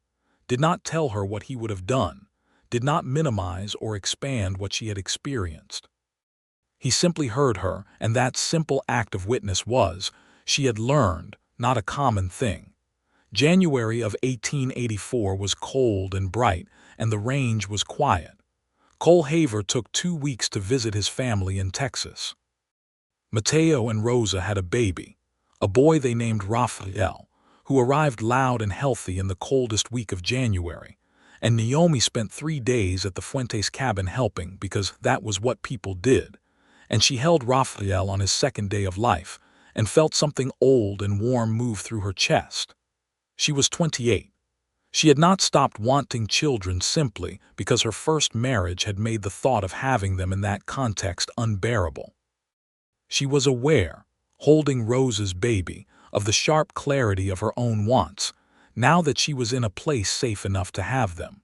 did not tell her what he would have done, did not minimize or expand what she had experienced. He simply heard her, and that simple act of witness was, she had learned, not a common thing. January of 1884 was cold and bright, and the range was quiet. Cole Haver took 2 weeks to visit his family in Texas. Mateo and Rosa had a baby, a boy they named Raphael, who arrived loud and healthy in the coldest week of January, and Naomi spent 3 days at the Fuentes cabin helping because that was what people did, and she held Raphael on his 2nd day of life and felt something old and warm move through her chest. She was 28. She had not stopped wanting children simply because her first marriage had made the thought of having them in that context unbearable. She was aware, holding Rosa's baby, of the sharp clarity of her own wants, now that she was in a place safe enough to have them.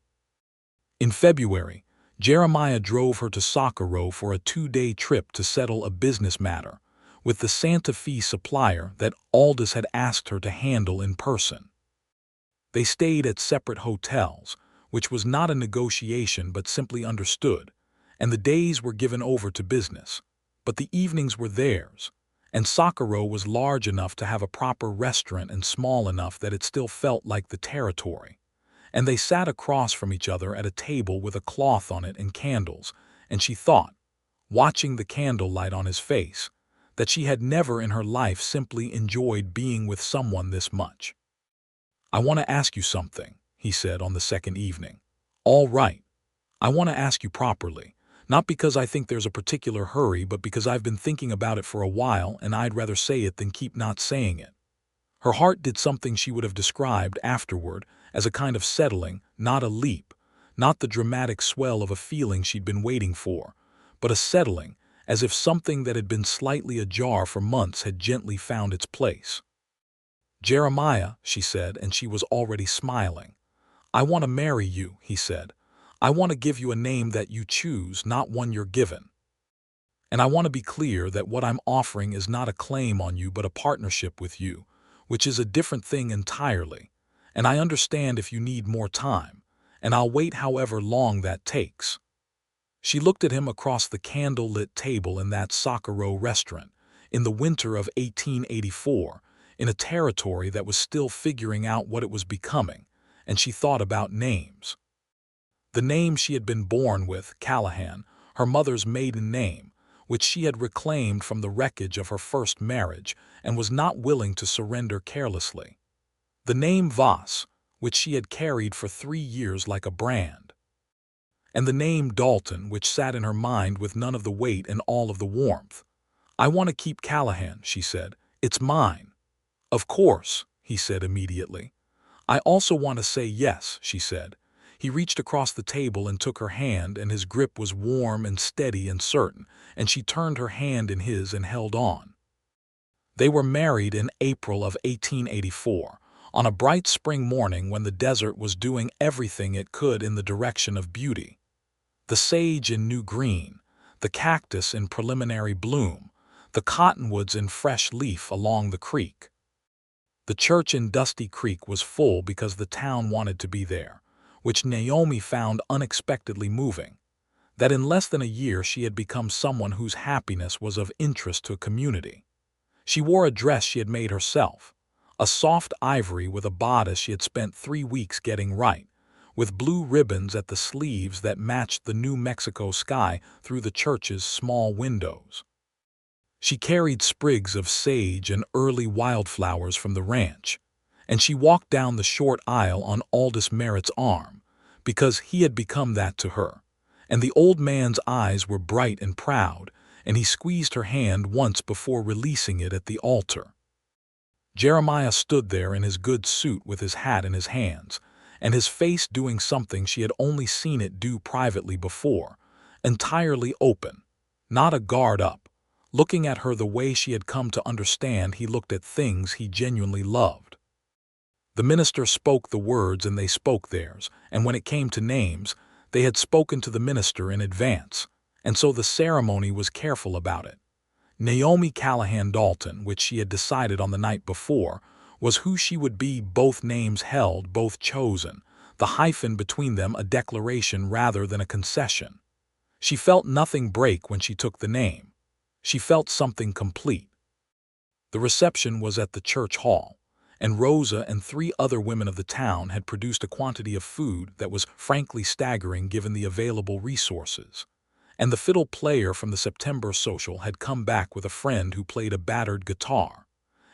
In February, Jeremiah drove her to Socorro for a 2-day trip to settle a business matter with the Santa Fe supplier that Aldous had asked her to handle in person. They stayed at separate hotels, which was not a negotiation but simply understood, and the days were given over to business, but the evenings were theirs, and Socorro was large enough to have a proper restaurant and small enough that it still felt like the territory. And they sat across from each other at a table with a cloth on it and candles, and she thought, watching the candlelight on his face, that she had never in her life simply enjoyed being with someone this much. "I want to ask you something," he said on the 2nd evening. "All right. I want to ask you properly, not because I think there's a particular hurry, but because I've been thinking about it for a while and I'd rather say it than keep not saying it." Her heart did something she would have described afterward as a kind of settling, not a leap, not the dramatic swell of a feeling she'd been waiting for, but a settling, as if something that had been slightly ajar for months had gently found its place. "Jeremiah," she said, and she was already smiling. "I want to marry you," he said. "I want to give you a name that you choose, not one you're given. And I want to be clear that what I'm offering is not a claim on you but a partnership with you, which is a different thing entirely. And I understand if you need more time, and I'll wait however long that takes." She looked at him across the candle-lit table in that Socorro restaurant, in the winter of 1884, in a territory that was still figuring out what it was becoming, and she thought about names. The name she had been born with, Callahan, her mother's maiden name, which she had reclaimed from the wreckage of her first marriage and was not willing to surrender carelessly. The name Voss, which she had carried for 3 years like a brand. And the name Dalton, which sat in her mind with none of the weight and all of the warmth. "I want to keep Callahan," she said. "It's mine." "Of course," he said immediately. "I also want to say yes," she said. He reached across the table and took her hand, and his grip was warm and steady and certain, and she turned her hand in his and held on. They were married in April of 1884, on a bright spring morning when the desert was doing everything it could in the direction of beauty. The sage in new green, the cactus in preliminary bloom, the cottonwoods in fresh leaf along the creek. The church in Dusty Creek was full because the town wanted to be there, which Naomi found unexpectedly moving. That in less than a year she had become someone whose happiness was of interest to a community. She wore a dress she had made herself, a soft ivory with a bodice she had spent 3 weeks getting right, with blue ribbons at the sleeves that matched the New Mexico sky through the church's small windows. She carried sprigs of sage and early wildflowers from the ranch, and she walked down the short aisle on Aldous Merritt's arm, because he had become that to her. And the old man's eyes were bright and proud, and he squeezed her hand once before releasing it at the altar. Jeremiah stood there in his good suit with his hat in his hands, and his face doing something she had only seen it do privately before, entirely open, not a guard up, looking at her the way she had come to understand he looked at things he genuinely loved. The minister spoke the words and they spoke theirs, and when it came to names, they had spoken to the minister in advance, and so the ceremony was careful about it. Naomi Callahan Dalton, which she had decided on the night before, was who she would be, both names held, both chosen, the hyphen between them a declaration rather than a concession. She felt nothing break when she took the name. She felt something complete. The reception was at the church hall, and Rosa and 3 other women of the town had produced a quantity of food that was frankly staggering given the available resources. And the fiddle player from the September social had come back with a friend who played a battered guitar.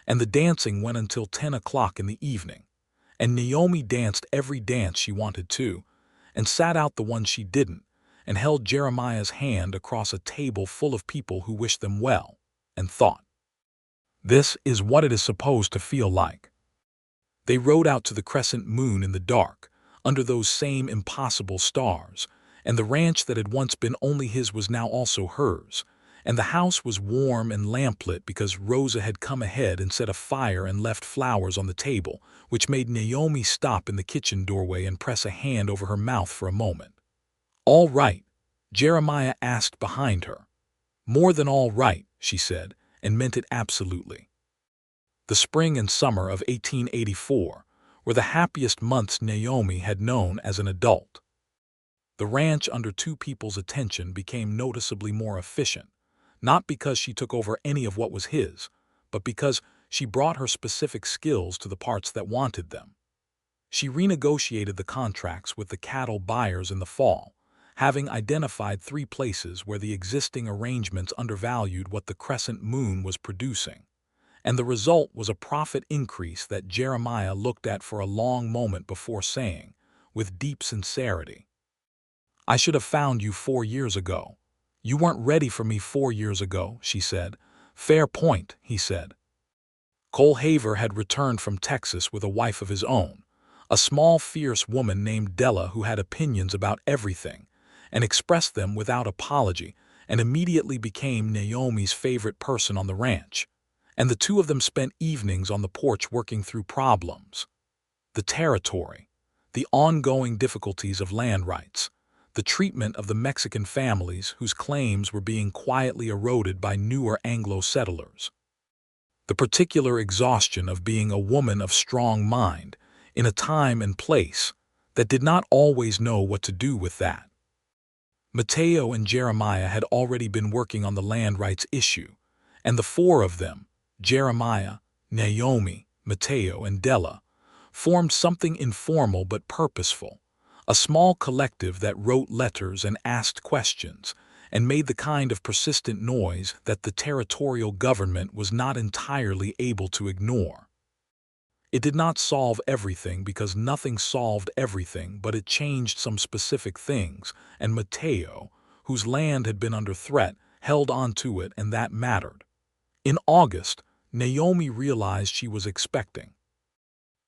And the dancing went until 10 o'clock in the evening. And Naomi danced every dance she wanted to, and sat out the ones she didn't, and held Jeremiah's hand across a table full of people who wished them well, and thought, "This is what it is supposed to feel like." They rode out to the crescent moon in the dark, under those same impossible stars, and the ranch that had once been only his was now also hers, and the house was warm and lamplit because Rosa had come ahead and set a fire and left flowers on the table, which made Naomi stop in the kitchen doorway and press a hand over her mouth for a moment. "All right?" Jeremiah asked behind her. "More than all right," she said, and meant it absolutely. The spring and summer of 1884 were the happiest months Naomi had known as an adult. The ranch, under 2 people's attention, became noticeably more efficient, not because she took over any of what was his, but because she brought her specific skills to the parts that wanted them. She renegotiated the contracts with the cattle buyers in the fall, having identified 3 places where the existing arrangements undervalued what the crescent moon was producing, and the result was a profit increase that Jeremiah looked at for a long moment before saying, with deep sincerity, "I should have found you 4 years ago. You weren't ready for me 4 years ago," she said. "Fair point," he said. Cole Haver had returned from Texas with a wife of his own, a small, fierce woman named Della who had opinions about everything, and expressed them without apology, and immediately became Naomi's favorite person on the ranch, and the 2 of them spent evenings on the porch working through problems. The territory, the ongoing difficulties of land rights, the treatment of the Mexican families whose claims were being quietly eroded by newer Anglo settlers. The particular exhaustion of being a woman of strong mind in a time and place that did not always know what to do with that. Mateo and Jeremiah had already been working on the land rights issue, and the 4 of them, Jeremiah, Naomi, Mateo, and Della, formed something informal but purposeful, a small collective that wrote letters and asked questions, and made the kind of persistent noise that the territorial government was not entirely able to ignore. It did not solve everything because nothing solved everything, but it changed some specific things, and Mateo, whose land had been under threat, held on to it, and that mattered. In August, Naomi realized she was expecting.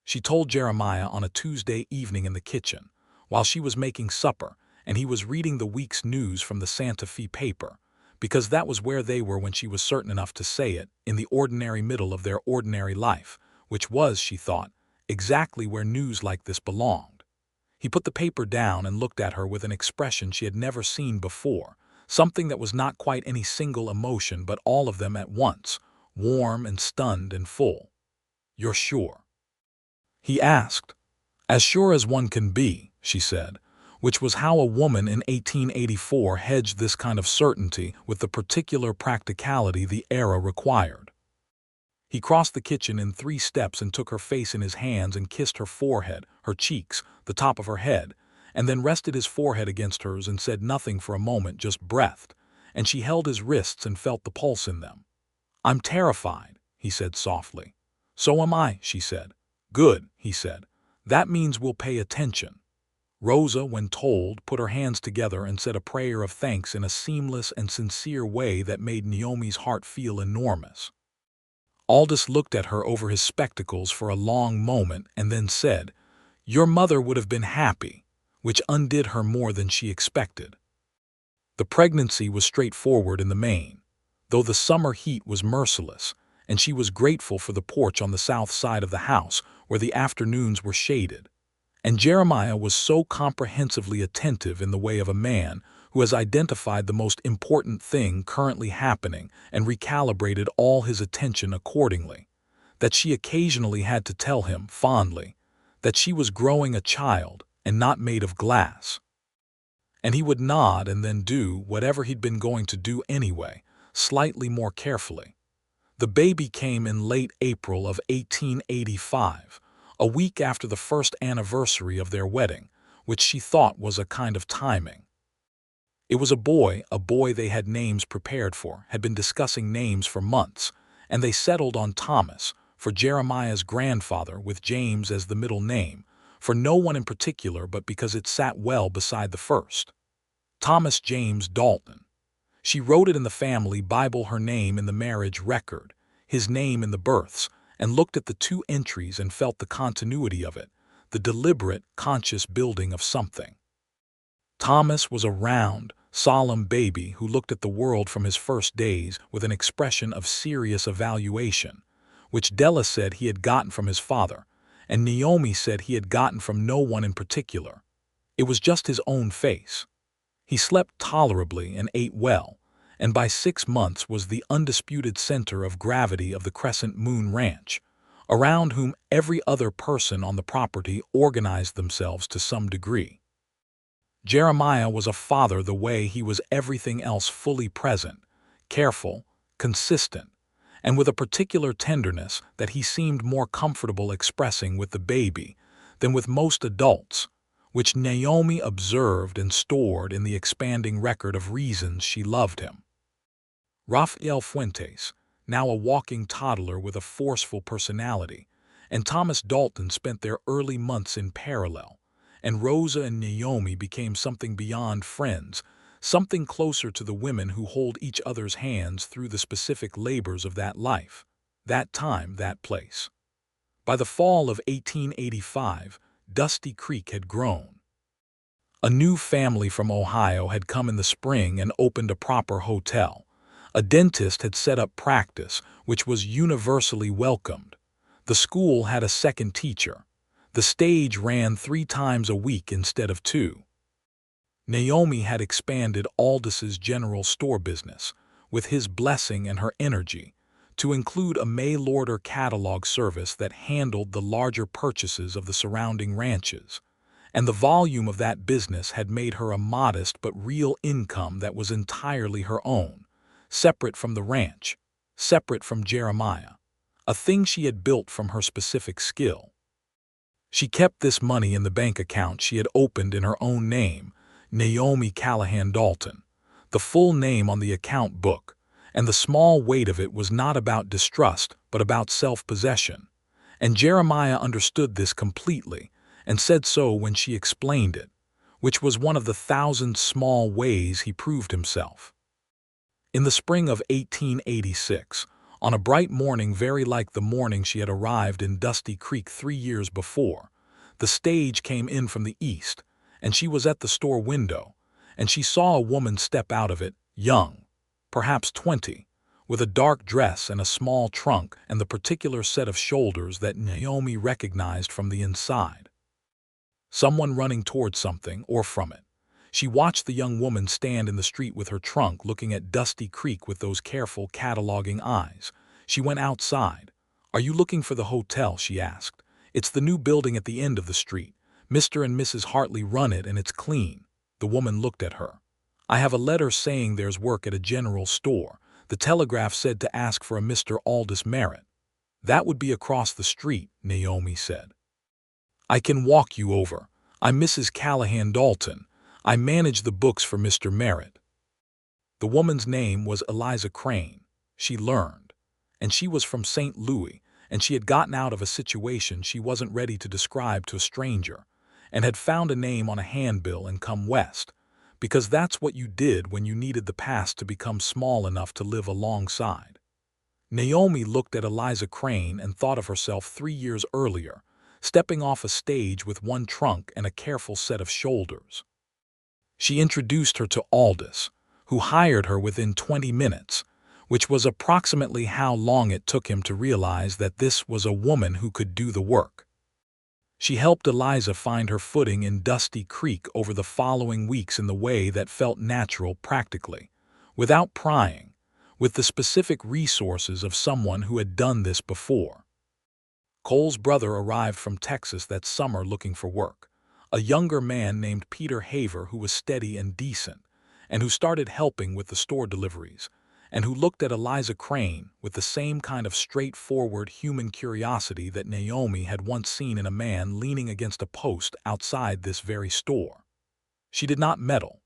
She told Jeremiah on a Tuesday evening in the kitchen, while she was making supper, and he was reading the week's news from the Santa Fe paper, because that was where they were when she was certain enough to say it, in the ordinary middle of their ordinary life, which was, she thought, exactly where news like this belonged. He put the paper down and looked at her with an expression she had never seen before, something that was not quite any single emotion but all of them at once, warm and stunned and full. "You're sure?" he asked. "As sure as one can be," she said, which was how a woman in 1884 hedged this kind of certainty with the particular practicality the era required. He crossed the kitchen in 3 steps and took her face in his hands and kissed her forehead, her cheeks, the top of her head, and then rested his forehead against hers and said nothing for a moment, just breathed, and she held his wrists and felt the pulse in them. "I'm terrified," he said softly. "So am I," she said. "Good," he said. "That means we'll pay attention." Rosa, when told, put her hands together and said a prayer of thanks in a seamless and sincere way that made Naomi's heart feel enormous. Aldous looked at her over his spectacles for a long moment and then said, "Your mother would have been happy," which undid her more than she expected. The pregnancy was straightforward in the main, though the summer heat was merciless, and she was grateful for the porch on the south side of the house where the afternoons were shaded. And Jeremiah was so comprehensively attentive in the way of a man who has identified the most important thing currently happening and recalibrated all his attention accordingly, that she occasionally had to tell him, fondly, that she was growing a child and not made of glass. And he would nod and then do whatever he'd been going to do anyway, slightly more carefully. The baby came in late April of 1885, a week after the first anniversary of their wedding, which she thought was a kind of timing. It was a boy they had names prepared for, had been discussing names for months, and they settled on Thomas, for Jeremiah's grandfather, with James as the middle name, for no one in particular but because it sat well beside the first. Thomas James Dalton. She wrote it in the family Bible, her name in the marriage record, his name in the births, and looked at the two entries and felt the continuity of it, the deliberate, conscious building of something. Thomas was a round, solemn baby who looked at the world from his first days with an expression of serious evaluation, which Della said he had gotten from his father, and Naomi said he had gotten from no one in particular. It was just his own face. He slept tolerably and ate well, and by 6 months was the undisputed center of gravity of the Crescent Moon Ranch, around whom every other person on the property organized themselves to some degree. Jeremiah was a father the way he was everything else, fully present, careful, consistent, and with a particular tenderness that he seemed more comfortable expressing with the baby than with most adults, which Naomi observed and stored in the expanding record of reasons she loved him. Rafael Fuentes, now a walking toddler with a forceful personality, and Thomas Dalton spent their early months in parallel, and Rosa and Naomi became something beyond friends, something closer to the women who hold each other's hands through the specific labors of that life, that time, that place. By the fall of 1885, Dusty Creek had grown. A new family from Ohio had come in the spring and opened a proper hotel. A dentist had set up practice, which was universally welcomed. The school had a second teacher. The stage ran 3 times a week instead of 2. Naomi had expanded Aldis's general store business, with his blessing and her energy, to include a mail-order catalog service that handled the larger purchases of the surrounding ranches, and the volume of that business had made her a modest but real income that was entirely her own, separate from the ranch, separate from Jeremiah, a thing she had built from her specific skill. She kept this money in the bank account she had opened in her own name, Naomi Callahan Dalton, the full name on the account book, and the small weight of it was not about distrust but about self-possession, and Jeremiah understood this completely and said so when she explained it, which was one of the 1,000 small ways he proved himself. In the spring of 1886, on a bright morning very like the morning she had arrived in Dusty Creek 3 years before, the stage came in from the east, and she was at the store window, and she saw a woman step out of it, young, perhaps 20, with a dark dress and a small trunk and the particular set of shoulders that Naomi recognized from the inside. Someone running towards something or from it. She watched the young woman stand in the street with her trunk looking at Dusty Creek with those careful, cataloging eyes. She went outside. "Are you looking for the hotel?" she asked. "It's the new building at the end of the street. Mr. and Mrs. Hartley run it and it's clean." The woman looked at her. "I have a letter saying there's work at a general store. The telegraph said to ask for a Mr. Aldous Merritt." "That would be across the street," Naomi said. "I can walk you over. I'm Mrs. Callahan Dalton. I manage the books for Mr. Merritt." The woman's name was Eliza Crane, she learned, and she was from St. Louis and she had gotten out of a situation she wasn't ready to describe to a stranger, and had found a name on a handbill and come west, because that's what you did when you needed the past to become small enough to live alongside. Naomi looked at Eliza Crane and thought of herself 3 years earlier, stepping off a stage with one trunk and a careful set of shoulders. She introduced her to Aldous, who hired her within 20 minutes, which was approximately how long it took him to realize that this was a woman who could do the work. She helped Eliza find her footing in Dusty Creek over the following weeks in the way that felt natural practically, without prying, with the specific resources of someone who had done this before. Cole's brother arrived from Texas that summer looking for work, a younger man named Peter Haver who was steady and decent, and who started helping with the store deliveries, and who looked at Eliza Crane with the same kind of straightforward human curiosity that Naomi had once seen in a man leaning against a post outside this very store. She did not meddle.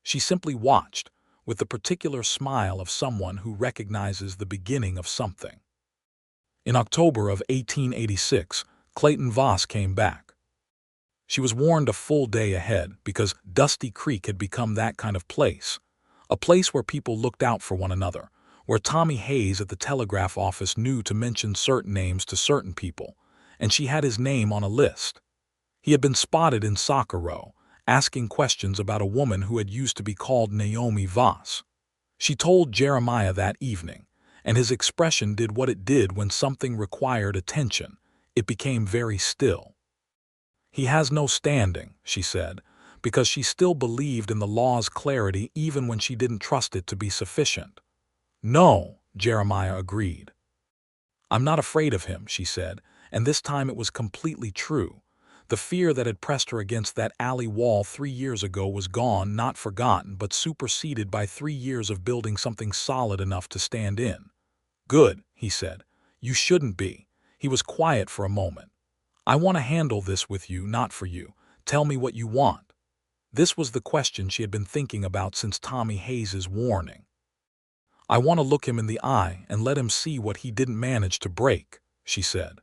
She simply watched, with the particular smile of someone who recognizes the beginning of something. In October of 1886, Clayton Voss came back. She was warned a full day ahead because Dusty Creek had become that kind of place, a place where people looked out for one another, where Tommy Hayes at the telegraph office knew to mention certain names to certain people, and she had his name on a list. He had been spotted in Soccer Row, asking questions about a woman who had used to be called Naomi Voss. She told Jeremiah that evening, and his expression did what it did when something required attention. It became very still. He has no standing, she said, because she still believed in the law's clarity even when she didn't trust it to be sufficient. No, Jeremiah agreed. I'm not afraid of him, she said, and this time it was completely true. The fear that had pressed her against that alley wall 3 years ago was gone, not forgotten, but superseded by 3 years of building something solid enough to stand in. Good, he said. You shouldn't be. He was quiet for a moment. I want to handle this with you, not for you. Tell me what you want. This was the question she had been thinking about since Tommy Hayes's warning. I want to look him in the eye and let him see what he didn't manage to break, she said.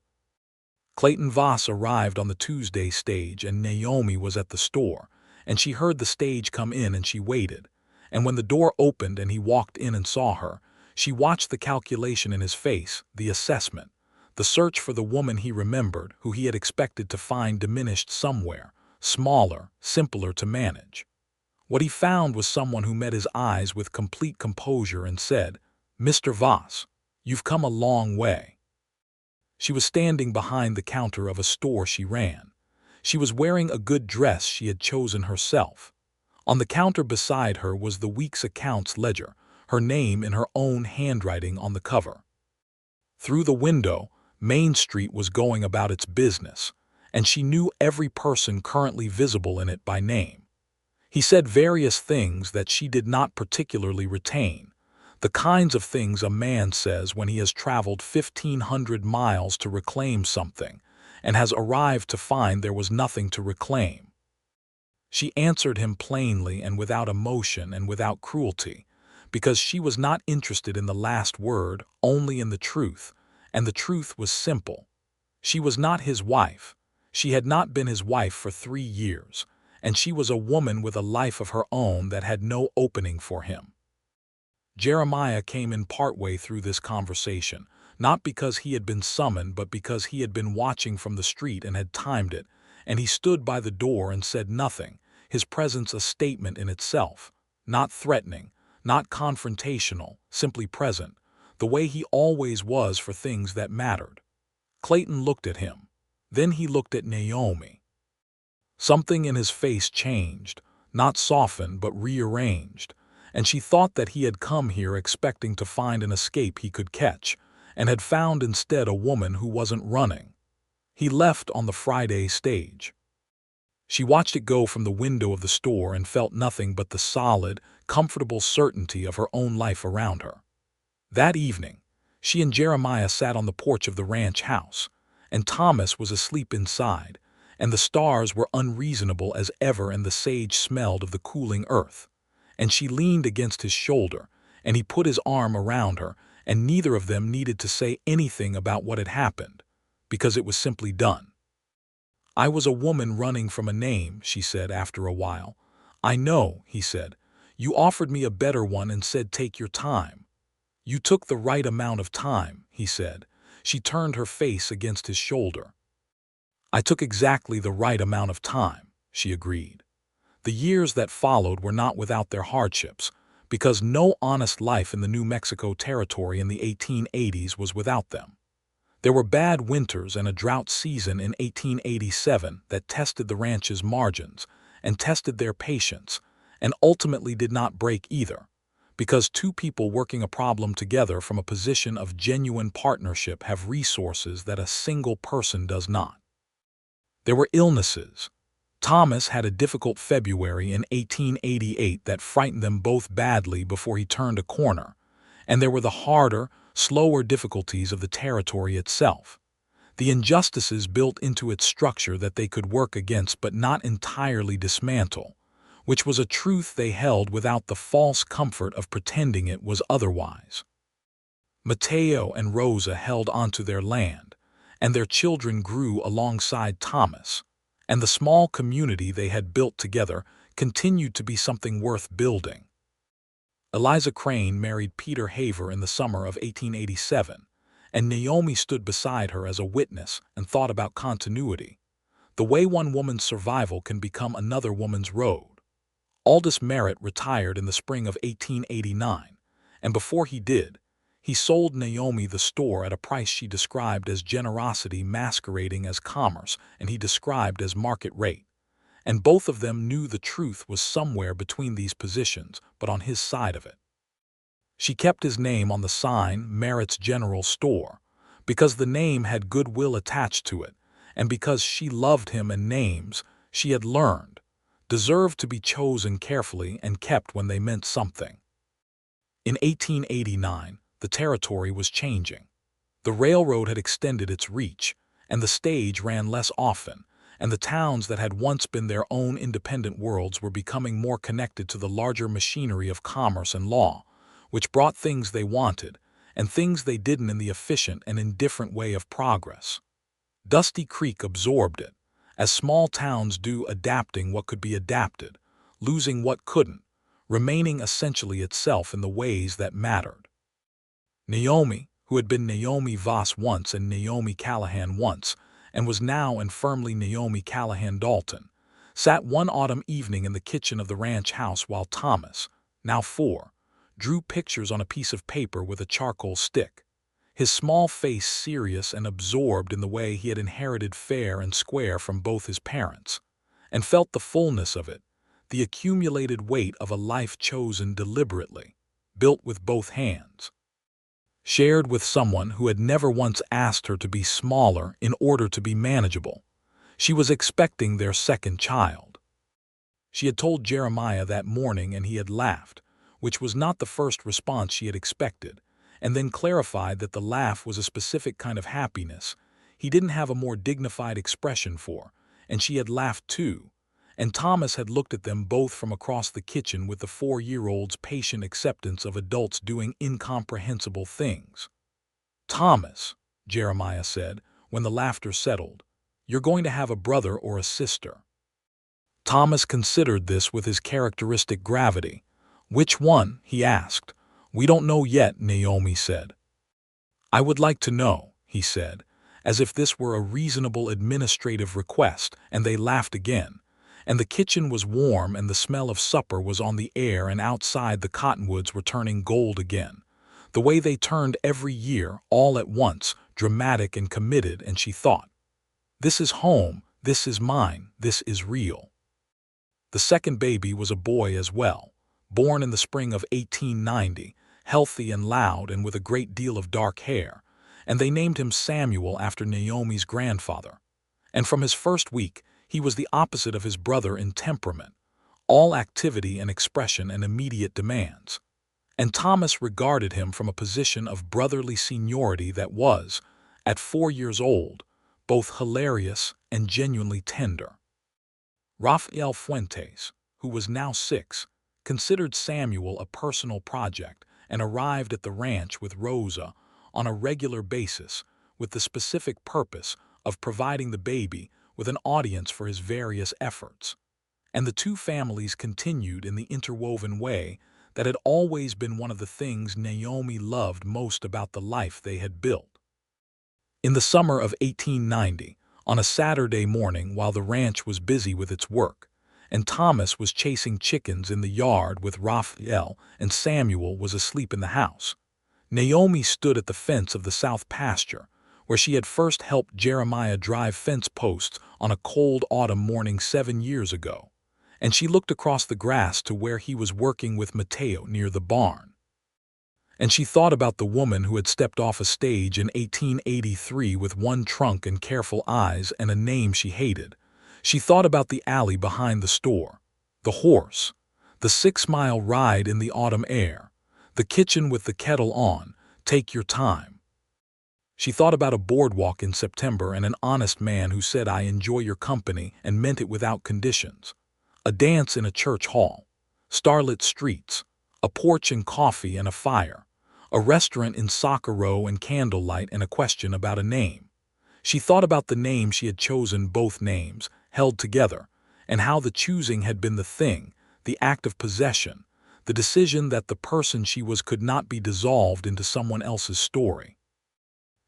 Clayton Voss arrived on the Tuesday stage and Naomi was at the store, and she heard the stage come in and she waited. And when the door opened and he walked in and saw her, she watched the calculation in his face, the assessment, the search for the woman he remembered, who he had expected to find diminished somewhere, smaller, simpler to manage. What he found was someone who met his eyes with complete composure and said, "Mr. Voss, you've come a long way." She was standing behind the counter of a store she ran. She was wearing a good dress she had chosen herself. On the counter beside her was the week's accounts ledger, her name in her own handwriting on the cover. Through the window, Main Street was going about its business, and she knew every person currently visible in it by name. He said various things that she did not particularly retain, the kinds of things a man says when he has traveled 1,500 miles to reclaim something and has arrived to find there was nothing to reclaim. She answered him plainly and without emotion and without cruelty, because she was not interested in the last word, only in the truth, and the truth was simple. She was not his wife. She had not been his wife for 3 years, and she was a woman with a life of her own that had no opening for him. Jeremiah came in partway through this conversation, not because he had been summoned but because he had been watching from the street and had timed it, and he stood by the door and said nothing, his presence a statement in itself, not threatening, not confrontational, simply present, the way he always was for things that mattered. Clayton looked at him. Then he looked at Naomi. Something in his face changed, not softened but rearranged, and she thought that he had come here expecting to find an escape he could catch, and had found instead a woman who wasn't running. He left on the Friday stage. She watched it go from the window of the store and felt nothing but the solid, comfortable certainty of her own life around her. That evening, she and Jeremiah sat on the porch of the ranch house, and Thomas was asleep inside, and the stars were unreasonable as ever and the sage smelled of the cooling earth. And she leaned against his shoulder, and he put his arm around her, and neither of them needed to say anything about what had happened, because it was simply done. "I was a woman running from a name," she said after a while. "I know," he said. "You offered me a better one and said take your time." "You took the right amount of time," he said. She turned her face against his shoulder. "I took exactly the right amount of time," she agreed. The years that followed were not without their hardships, because no honest life in the New Mexico Territory in the 1880s was without them. There were bad winters and a drought season in 1887 that tested the ranch's margins and tested their patience, and ultimately did not break either, because two people working a problem together from a position of genuine partnership have resources that a single person does not. There were illnesses. Thomas had a difficult February in 1888 that frightened them both badly before he turned a corner, and there were the harder, slower difficulties of the territory itself, the injustices built into its structure that they could work against but not entirely dismantle, which was a truth they held without the false comfort of pretending it was otherwise. Mateo and Rosa held onto their land, and their children grew alongside Thomas, and the small community they had built together continued to be something worth building. Eliza Crane married Peter Haver in the summer of 1887, and Naomi stood beside her as a witness and thought about continuity, the way one woman's survival can become another woman's road. Aldous Merritt retired in the spring of 1889, and before he did, he sold Naomi the store at a price she described as generosity masquerading as commerce and he described as market rate. And both of them knew the truth was somewhere between these positions, but on his side of it. She kept his name on the sign, Merritt's General Store, because the name had goodwill attached to it, and because she loved him, and names, she had learned, deserved to be chosen carefully and kept when they meant something. In 1889, the territory was changing. The railroad had extended its reach, and the stage ran less often, and the towns that had once been their own independent worlds were becoming more connected to the larger machinery of commerce and law, which brought things they wanted, and things they didn't in the efficient and indifferent way of progress. Dusty Creek absorbed it, as small towns do, adapting what could be adapted, losing what couldn't, remaining essentially itself in the ways that mattered. Naomi, who had been Naomi Voss once and Naomi Callahan once, and was now and firmly Naomi Callahan Dalton, sat one autumn evening in the kitchen of the ranch house while Thomas, now 4, drew pictures on a piece of paper with a charcoal stick, his small face serious and absorbed in the way he had inherited fair and square from both his parents, and felt the fullness of it, the accumulated weight of a life chosen deliberately, built with both hands, shared with someone who had never once asked her to be smaller in order to be manageable. She was expecting their second child. She had told Jeremiah that morning and he had laughed, which was not the first response she had expected, and then clarified that the laugh was a specific kind of happiness he didn't have a more dignified expression for, and she had laughed too, and Thomas had looked at them both from across the kitchen with the 4-year-old's patient acceptance of adults doing incomprehensible things. "Thomas," Jeremiah said, when the laughter settled, "you're going to have a brother or a sister." Thomas considered this with his characteristic gravity. "Which one?" he asked. "We don't know yet," Naomi said. "I would like to know," he said, as if this were a reasonable administrative request, and they laughed again. And the kitchen was warm and the smell of supper was on the air, and outside the cottonwoods were turning gold again, the way they turned every year, all at once, dramatic and committed, and she thought, "This is home, this is mine, this is real." The second baby was a boy as well, born in the spring of 1890, healthy and loud and with a great deal of dark hair, and they named him Samuel after Naomi's grandfather. And from his first week, he was the opposite of his brother in temperament, all activity and expression and immediate demands. And Thomas regarded him from a position of brotherly seniority that was, at 4 years old, both hilarious and genuinely tender. Rafael Fuentes, who was now 6, considered Samuel a personal project and arrived at the ranch with Rosa on a regular basis with the specific purpose of providing the baby with an audience for his various efforts. And the two families continued in the interwoven way that had always been one of the things Naomi loved most about the life they had built. In the summer of 1890, on a Saturday morning while the ranch was busy with its work, and Thomas was chasing chickens in the yard with Raphael and Samuel was asleep in the house, Naomi stood at the fence of the south pasture, where she had first helped Jeremiah drive fence posts on a cold autumn morning 7 years ago, and she looked across the grass to where he was working with Mateo near the barn. And she thought about the woman who had stepped off a stage in 1883 with one trunk and careful eyes and a name she hated. She thought about the alley behind the store, the horse, the 6-mile ride in the autumn air, the kitchen with the kettle on, take your time. She thought about a boardwalk in September and an honest man who said, "I enjoy your company," and meant it without conditions. A dance in a church hall, starlit streets, a porch and coffee and a fire, a restaurant in soccer row and candlelight, and a question about a name. She thought about the name she had chosen, both names, held together, and how the choosing had been the thing, the act of possession, the decision that the person she was could not be dissolved into someone else's story.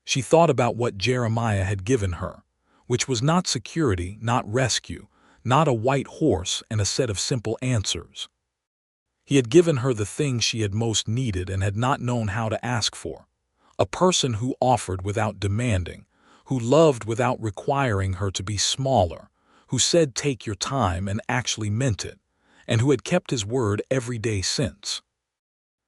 She thought about what Jeremiah had given her, which was not security, not rescue, not a white horse and a set of simple answers. He had given her the thing she had most needed and had not known how to ask for, a person who offered without demanding, who loved without requiring her to be smaller, who said take your time and actually meant it, and who had kept his word every day since.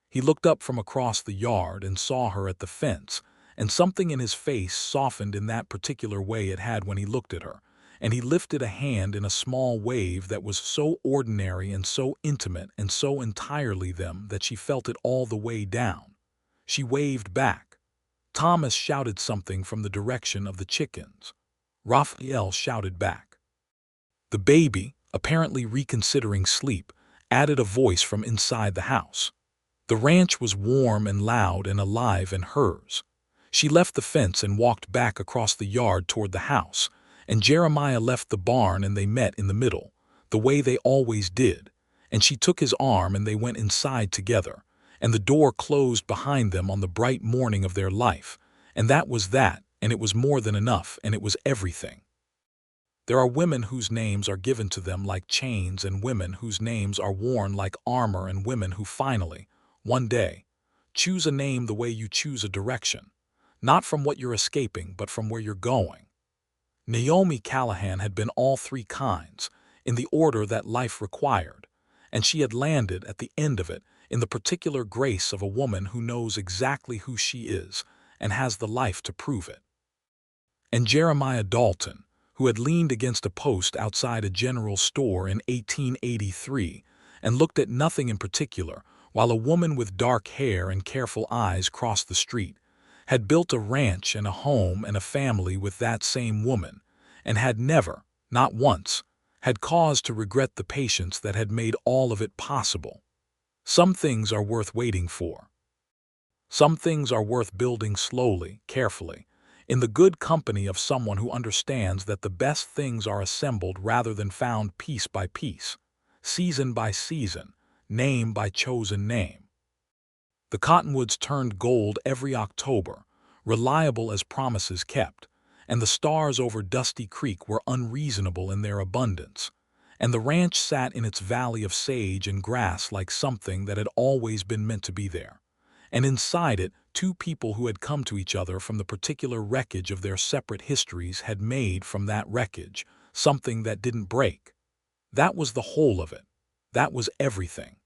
He looked up from across the yard and saw her at the fence, and something in his face softened in that particular way it had when he looked at her, and he lifted a hand in a small wave that was so ordinary and so intimate and so entirely them that she felt it all the way down. She waved back. Thomas shouted something from the direction of the chickens. Raphael shouted back. The baby, apparently reconsidering sleep, added a voice from inside the house. The ranch was warm and loud and alive in hers. She left the fence and walked back across the yard toward the house, and Jeremiah left the barn and they met in the middle, the way they always did, and she took his arm and they went inside together, and the door closed behind them on the bright morning of their life, and that was that, and it was more than enough, and it was everything. There are women whose names are given to them like chains and women whose names are worn like armor and women who finally, one day, choose a name the way you choose a direction, not from what you're escaping but from where you're going. Naomi Callahan had been all three kinds, in the order that life required, and she had landed at the end of it in the particular grace of a woman who knows exactly who she is and has the life to prove it. And Jeremiah Dalton, who had leaned against a post outside a general store in 1883 and looked at nothing in particular while a woman with dark hair and careful eyes crossed the street, had built a ranch and a home and a family with that same woman, and had never, not once, had cause to regret the patience that had made all of it possible. Some things are worth waiting for. Some things are worth building slowly, carefully, in the good company of someone who understands that the best things are assembled rather than found piece by piece, season by season, name by chosen name. The cottonwoods turned gold every October, reliable as promises kept, and the stars over Dusty Creek were unreasonable in their abundance, and the ranch sat in its valley of sage and grass like something that had always been meant to be there, and inside it two people who had come to each other from the particular wreckage of their separate histories had made from that wreckage something that didn't break. That was the whole of it. That was everything.